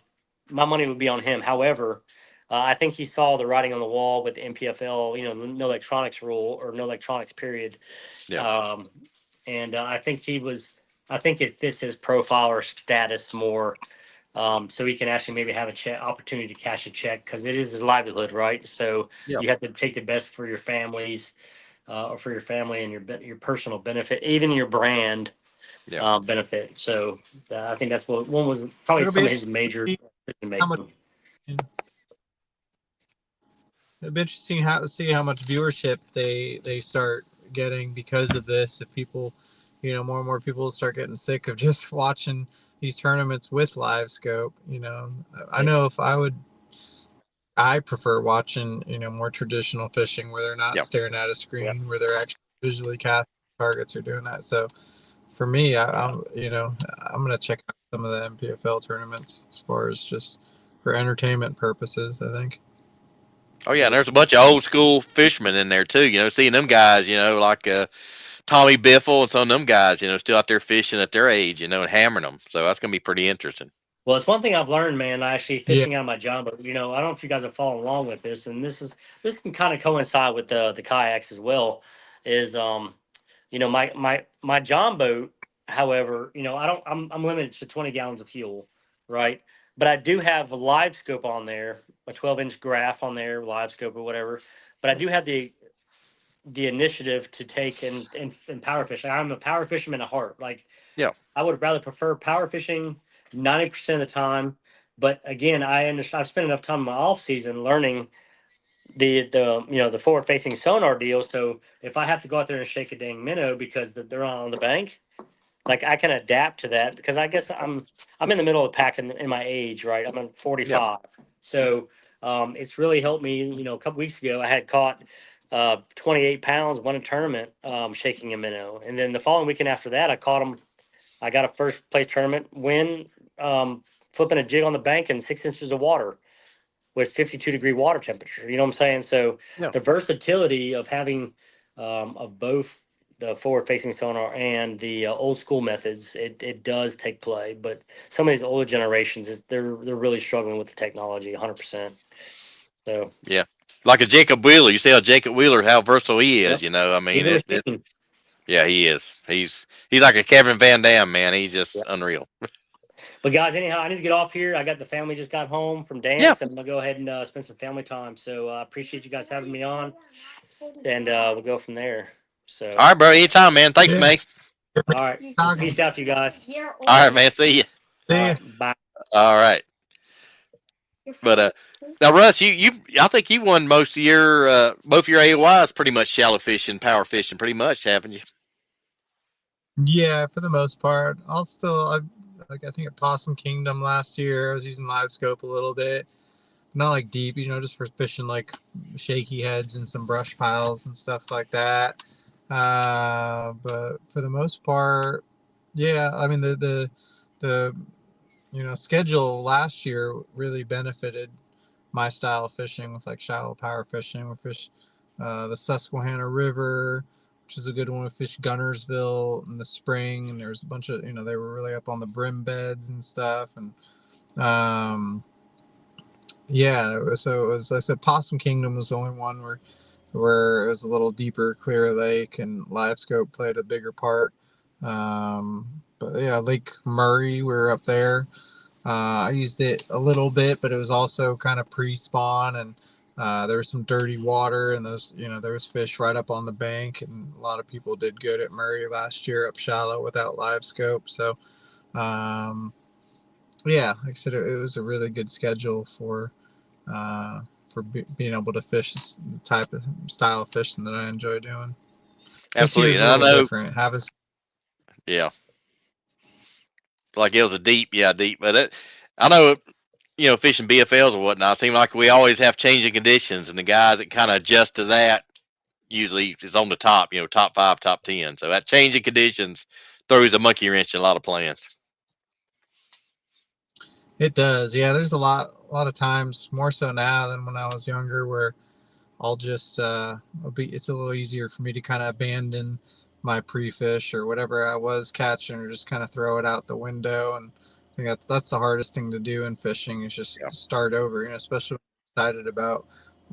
money would be on him. However, I think he saw the writing on the wall with the MPFL, no electronics rule or no electronics period. Yeah. And I think it fits his profile or status more. So he can actually maybe have opportunity to cash a check because it is his livelihood, right? So Yeah. you have to take the best for your families, or for your family and your personal benefit, even your brand Yeah. benefit. So I think that's what one was probably It'll be some of his interesting major to see decision how much. making. It'll be interesting to see how much viewership they start getting because of this. If people, more and more people start getting sick of just watching these tournaments with live scope. I know if I prefer watching, more traditional fishing where they're not Yeah. staring at a Yeah. screen, where they're actually visually casting targets or doing that. So for me, I'm gonna check out some of the MPFL tournaments as far as just for entertainment purposes, I think. Oh yeah, and there's a bunch of old school fishermen in there too. Seeing them guys, like Tommy Biffle and some of them guys, still out there fishing at their age, and hammering them. So that's gonna be pretty interesting. Well, it's one thing I've learned, man. Actually, Yeah. fishing out of my job, but I don't know if you guys have followed along with this, and this can kind of coincide with the kayaks as well. Is my John boat. However, I'm limited to 20 gallons of fuel, right? But I do have a live scope on there, a 12-inch graph on there, live scope or whatever. But I do have the initiative to take and power fish. I'm a power fisherman at heart. Like, Yeah. I would rather prefer power fishing 90% of the time. But again, I understand I've spent enough time in my off season learning the forward facing sonar deal. So if I have to go out there and shake a dang minnow because they're on the bank, like I can adapt to that because I guess I'm in the middle of the pack in my age, right? I'm 45. So it's really helped me. A couple weeks ago I had caught 28 pounds, won a tournament shaking a minnow. And then the following weekend after that, I caught him. I got a first place tournament win, flipping a jig on the bank in 6 inches of water with 52-degree water temperature. You know what I'm saying? So Yeah. the versatility of having of both the forward-facing sonar and the old school methods, it does take play. But some of these older generations, they're really struggling with the technology, 100%. So Yeah. Like a Jacob Wheeler, you see how versatile he is. yep. I mean, He's a machine. yeah, he is. He's like a Kevin Van Dam, man. He's just Yep. unreal. But guys, anyhow, I need to get off here. I got the family just got home from Yeah. dance, and I'm gonna go ahead and spend some family time. So I appreciate you guys having me on, and we'll go from there. So All right, bro. Anytime, man. Thanks, Yeah. May. all right, peace out, you guys. All right, man. See you. All See ya. right, bye. All right. But now, Russ, I think you won most of your both your AOYs pretty much shallow fishing, power fishing, pretty much, haven't you? Yeah, for the most part. I think at Possum Kingdom last year, I was using live scope a little bit. Not like deep, just for fishing like shaky heads and some brush piles and stuff like that. But for the most part, yeah, I mean the schedule last year really benefited my style of fishing with like shallow power fishing. We fish the Susquehanna River, which is a good one. We fish Gunnersville in the spring, and there's a bunch of they were really up on the brim beds and stuff. And yeah, so it was. Like I said, Possum Kingdom was the only one where it was a little deeper, clear lake, and live scope played a bigger part. But yeah, Lake Murray, we were up there. I used it a little bit, but it was also kind of pre-spawn, and there was some dirty water, and there was fish right up on the bank, and a lot of people did good at Murray last year up shallow without live scope. So, yeah, like I said, it was a really good schedule for being able to fish the type of style of fishing that I enjoy doing. This Absolutely. year's And a I little know, different. Have a yeah, like it was a deep, but I know, fishing BFLs or whatnot, it seems like we always have changing conditions, and the guys that kind of adjust to that usually is on the top, top 5, top 10. So that changing conditions throws a monkey wrench in a lot of plans. It does, yeah. There's a lot of times, more so now than when I was younger, where I'll just it's a little easier for me to kind of abandon my pre-fish or whatever I was catching, or just kind of throw it out the window. And I think that's the hardest thing to do in fishing, is just Yeah. start over, especially when you're excited about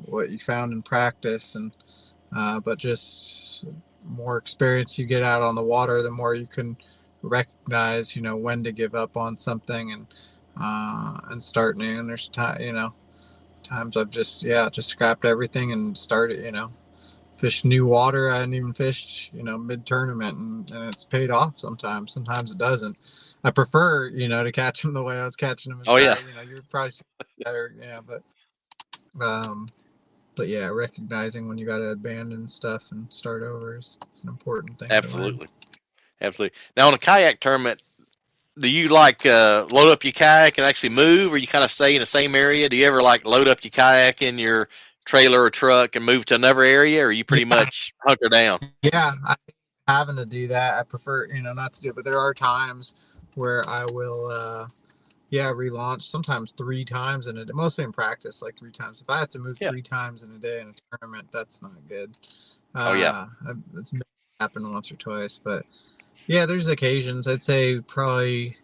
what you found in practice. And but just more experience you get out on the water, the more you can recognize, when to give up on something and start new. And there's times I've just scrapped everything and started, fish new water I hadn't even fished, mid tournament, and it's paid off sometimes. Sometimes it doesn't. I prefer, to catch them the way I was catching them. Oh yeah, You're probably better, um, but yeah, recognizing when you got to abandon stuff and start over is an important thing to learn. absolutely, absolutely. Now on a kayak tournament, do you like load up your kayak and actually move, or you kind of stay in the same area? Do you ever like load up your kayak in your trailer or truck and move to another area, or you pretty Yeah, much hunker down? yeah, I having to do that. I prefer, not to do it, but there are times where I will, relaunch sometimes 3 times in a day, mostly in practice, like 3 times. If I have to move Yeah. 3 times in a day in a tournament, that's not good. Oh yeah. It's happened once or twice, but yeah, there's occasions. I'd say probably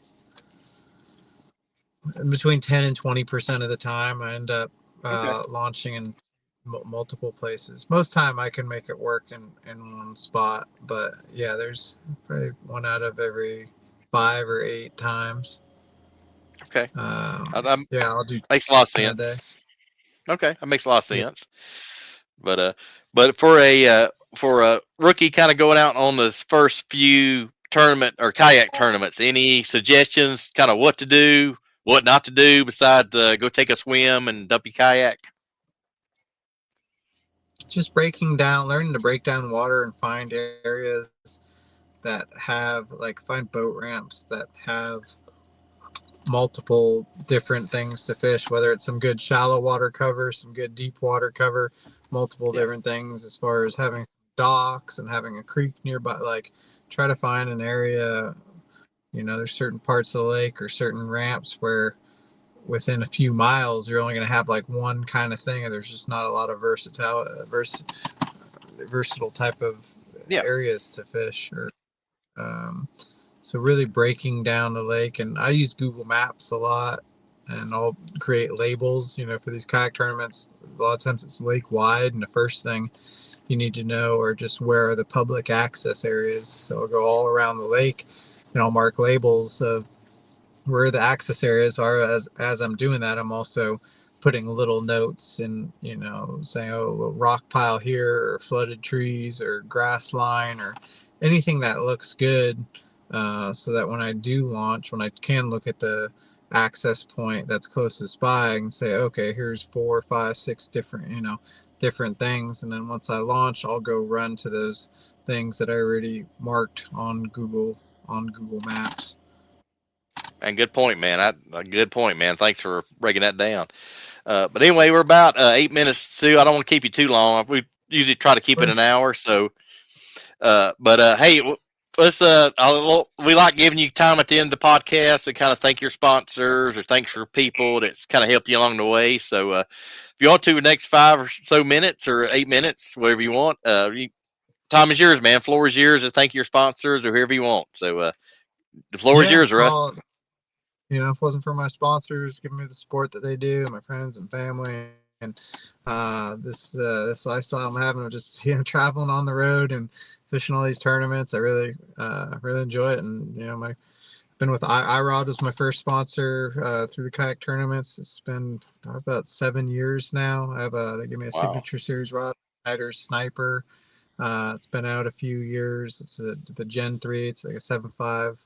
between 10 and 20% of the time I end up Okay. launching in multiple places. Most time I can make it work in one spot, but yeah, there's probably one out of every 5 or 8 times. Okay. That Yeah, I'll do makes a lot of in a sense. day. Okay, that makes a lot of Yeah. sense. But for a rookie kind of going out on the first few tournament or kayak tournaments, any suggestions, kind of what to do, what not to do besides go take a swim and dump your kayak? Just learning to break down water and find areas that have, find boat ramps that have multiple different things to fish, whether it's some good shallow water cover, some good deep water cover, multiple Yeah. different things as far as having docks and having a creek nearby. Like, try to find an area, there's certain parts of the lake or certain ramps where within a few miles you're only going to have like one kind of thing, and there's just not a lot of versatile type of Yeah. areas to fish. Or um, so really breaking down the lake, and I use Google Maps a lot, and I'll create labels, for these kayak tournaments. A lot of times it's lake wide, and the first thing you need to know are just where are the public access areas. So I'll go all around the lake, and I'll mark labels of where the access areas are. As I'm doing that, I'm also putting little notes and, saying, oh, rock pile here, or flooded trees, or grass line, or anything that looks good, so that when I do launch, when I can look at the access point that's closest by, I can say, okay, here's 4, 5, 6 different things. And then once I launch, I'll go run to those things that I already marked on Google Maps. And good point, man. A good point, man. Thanks for breaking that down. But anyway, we're about 8 minutes, Sue. I don't want to keep you too long. We usually try to keep it an hour. So, hey, let's. We like giving you time at the end of the podcast to kind of thank your sponsors or thanks for people that's kind of helped you along the way. So, if you want to, the next 5 or so minutes or 8 minutes, whatever you want, time is yours, man. Floor is yours to thank your sponsors or whoever you want. So, the floor is Yeah, yours, Russ. if it wasn't for my sponsors giving me the support that they do, my friends and family, and this lifestyle I'm having of just traveling on the road and fishing all these tournaments, I really enjoy it. And my been with iRod was my first sponsor through the kayak tournaments. It's been about 7 years now. They give me a Wow. signature series rod, Rus Snyder. It's been out a few years. It's the Gen 3. It's like a 7.5.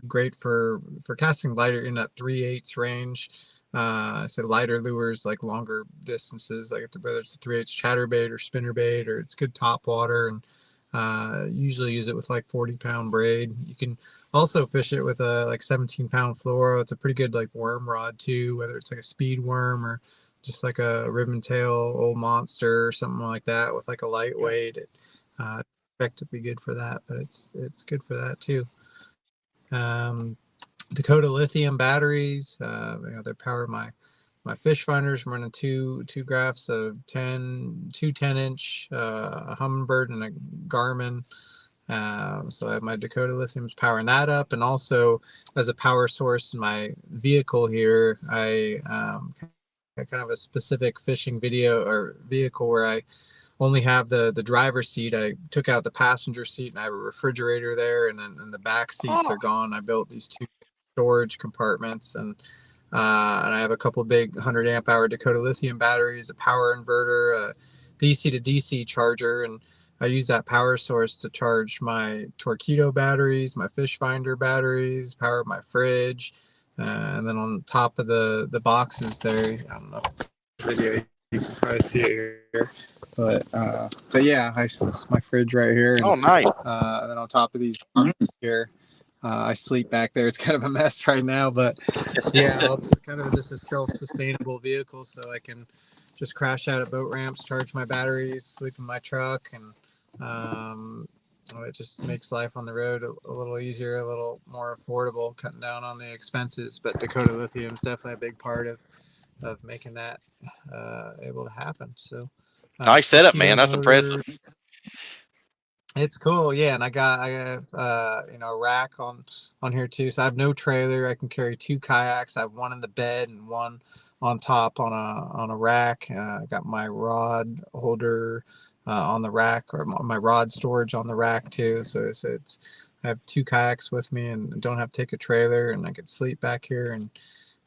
Great for casting lighter in that 3/8 range. I said lighter lures, like longer distances, like whether it's a 3/8 chatterbait or spinnerbait, or it's good top water. And usually use it with like 40-pound braid. You can also fish it with a like 17-pound fluoro. It's a pretty good like worm rod too, whether it's like a speed worm or just like a ribbon tail old monster or something like that with like a lightweight. Expect to be good for that, but it's good for that too. Dakota lithium batteries, they power my my fish finders. I'm running two graphs of 10-inch, a Humminbird and a Garmin. So I have my Dakota Lithiums powering that up, and also as a power source in my vehicle here, I kind of a specific fishing video or vehicle where I only have the driver's seat. I took out the passenger seat and I have a refrigerator there, and then the back seats are gone. I built these two storage compartments, and I have a couple big 100 amp hour Dakota Lithium batteries, a power inverter, a DC to DC charger, and I use that power source to charge my Torqeedo batteries, my fish finder batteries, power my fridge, and then on top of the boxes there, I don't know if it's video, you can probably see it here, but yeah, my fridge right here, and, Oh, nice. and then on top of these boxes here, I sleep back there. It's kind of a mess right now, but yeah, it's kind of just a self-sustainable vehicle, so I can just crash out at boat ramps, charge my batteries, sleep in my truck, and it just makes life on the road a little easier, a little more affordable, cutting down on the expenses. But Dakota Lithium is definitely a big part of making that able to happen. So Nice setup, man. Torqeedo That's motor, impressive. it's cool, yeah, and I have a rack on here too. So I have no trailer. I can carry two kayaks. I have one in the bed and one on top on a rack. I got my rod holder on the rack, or my rod storage on the rack too. So it's I have two kayaks with me and don't have to take a trailer, and I could sleep back here and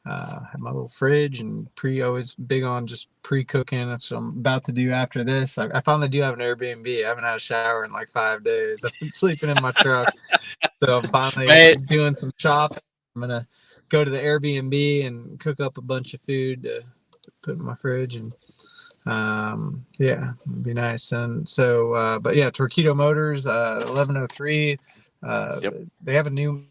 have my little fridge, and always big on just pre-cooking. That's what I'm about to do after this. I finally do have an Airbnb. I haven't had a shower in like 5 days. I've been sleeping in my truck. So I'm finally doing some shopping. I'm going to go to the Airbnb and cook up a bunch of food to put in my fridge, and yeah, it'd be nice. And so, but yeah, Torqeedo Motors, 1103, Yep. they have the new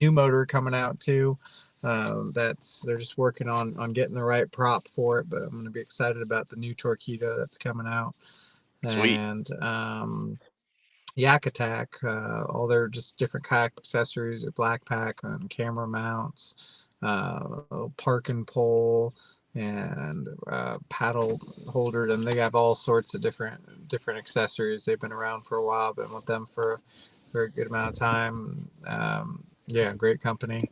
motor coming out too. They're just working on getting the right prop for it, but I'm going to be excited about the new Torqeedo that's coming out. Sweet. And Yak Attack, all their just different kayak accessories, or black pack and camera mounts, park and pole, and paddle holder, and they have all sorts of different accessories. They've been around for a while, been with them for a good amount of time. Yeah, great company.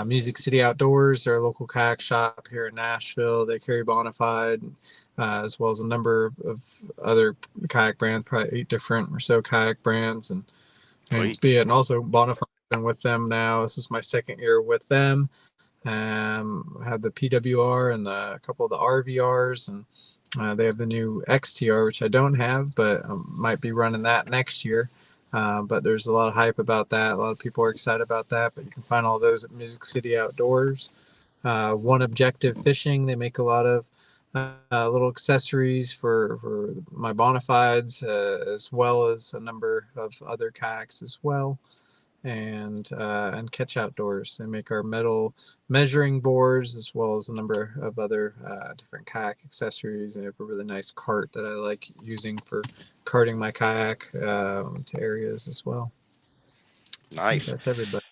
Music City Outdoors, they're a local kayak shop here in Nashville. They carry Bonafide, as well as a number of other kayak brands, probably 8 different or so kayak brands, and and also Bonafide. Been with them now. This is my 2nd year with them. Have the PWR and a couple of the RVRs, and they have the new XTR, which I don't have, but might be running that next year. But there's a lot of hype about that. A lot of people are excited about that, but you can find all those at Music City Outdoors. One Objective Fishing, they make a lot of little accessories for my Bonafides, as well as a number of other kayaks as well. And Catch Outdoors, they make our metal measuring boards, as well as a number of other different kayak accessories. They have a really nice cart that I like using for carting my kayak to areas as well. Nice. That's everybody.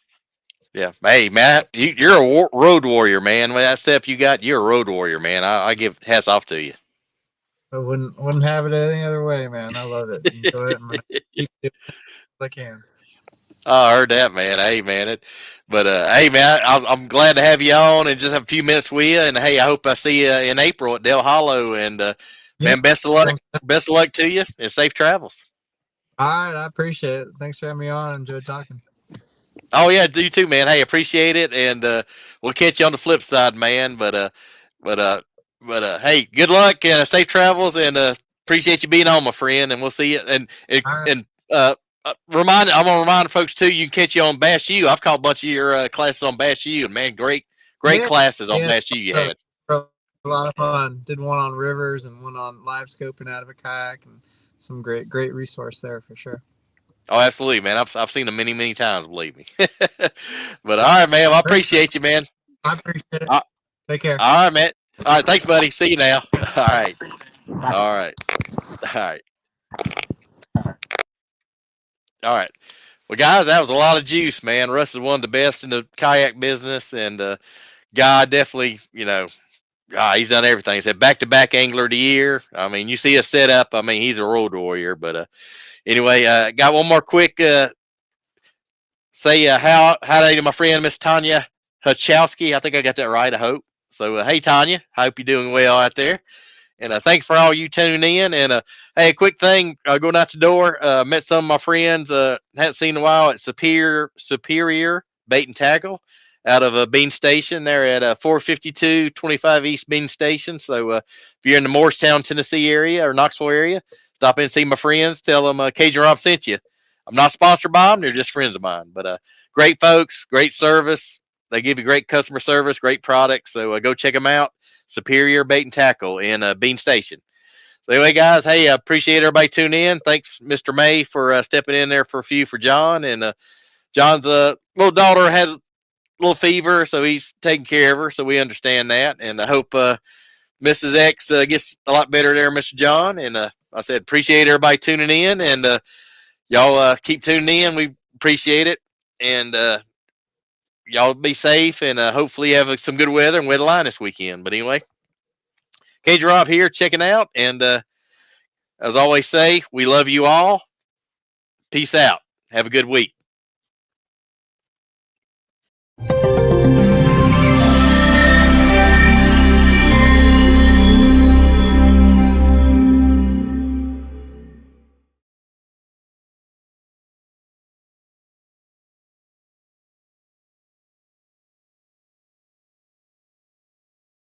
Yeah. Hey, Matt, you're a road warrior, man. With that step you got, you're a road warrior, man. I give hats off to you. I wouldn't have it any other way, man. I love it. Enjoy it. I'm gonna keep doing it as I can. I heard that, man. Hey, man. Hey, man, I'm glad to have you on and just have a few minutes with you. And hey, I hope I see you in April at Del Hollow. And man, best of luck. Best of luck to you, and safe travels. All right, I appreciate it. Thanks for having me on. Enjoyed talking. Oh yeah, do you too, man. Hey, appreciate it, and we'll catch you on the flip side, man. But hey, good luck, safe travels, and appreciate you being on, my friend. And we'll see you. I'm gonna remind folks too. You can catch you on Bash U. I've caught a bunch of your classes on Bash U, and man, great classes on Bash U you had. A lot of fun. Did one on rivers and one on live scoping out of a kayak, and some great resource there for sure. Oh, absolutely, man. I've seen them many times, believe me. But all right, man. I appreciate you, man. I appreciate it. Take care. All right, man. All right, thanks, buddy. See you now. All right. All right. All right. All right. Well, guys, that was a lot of juice, man. Russ is one of the best in the kayak business, and guy definitely, He's done everything. He said back-to-back angler of the year. I mean, you see his setup. I mean, he's a road warrior. But anyway, got one more quick say how to my friend Miss Tanya Hachowski. I think I got that right. I hope so. Hey Tanya, hope you're doing well out there. And thanks for all you tuning in. And hey, a quick thing, going out the door, met some of my friends, hadn't seen in a while at Superior Bait and Tackle out of Bean Station. They're at 452 25 East Bean Station. So if you're in the Morristown, Tennessee area or Knoxville area, stop in and see my friends. Tell them Cajun Rob sent you. I'm not sponsored by them. They're just friends of mine. But great folks, great service. They give you great customer service, great products. So go check them out. Superior Bait and Tackle in Bean Station. So anyway, guys, hey, I appreciate everybody tuning in. Thanks, Mr. May, for stepping in there for a few for John. And John's little daughter has a little fever, so he's taking care of her. So we understand that. And I hope Mrs. X gets a lot better there, Mr. John. And I said, appreciate everybody tuning in. And y'all keep tuning in. We appreciate it. And y'all be safe and hopefully have some good weather and weather line this weekend. But anyway, Cajun Rob here checking out. And as I always say, we love you all. Peace out. Have a good week.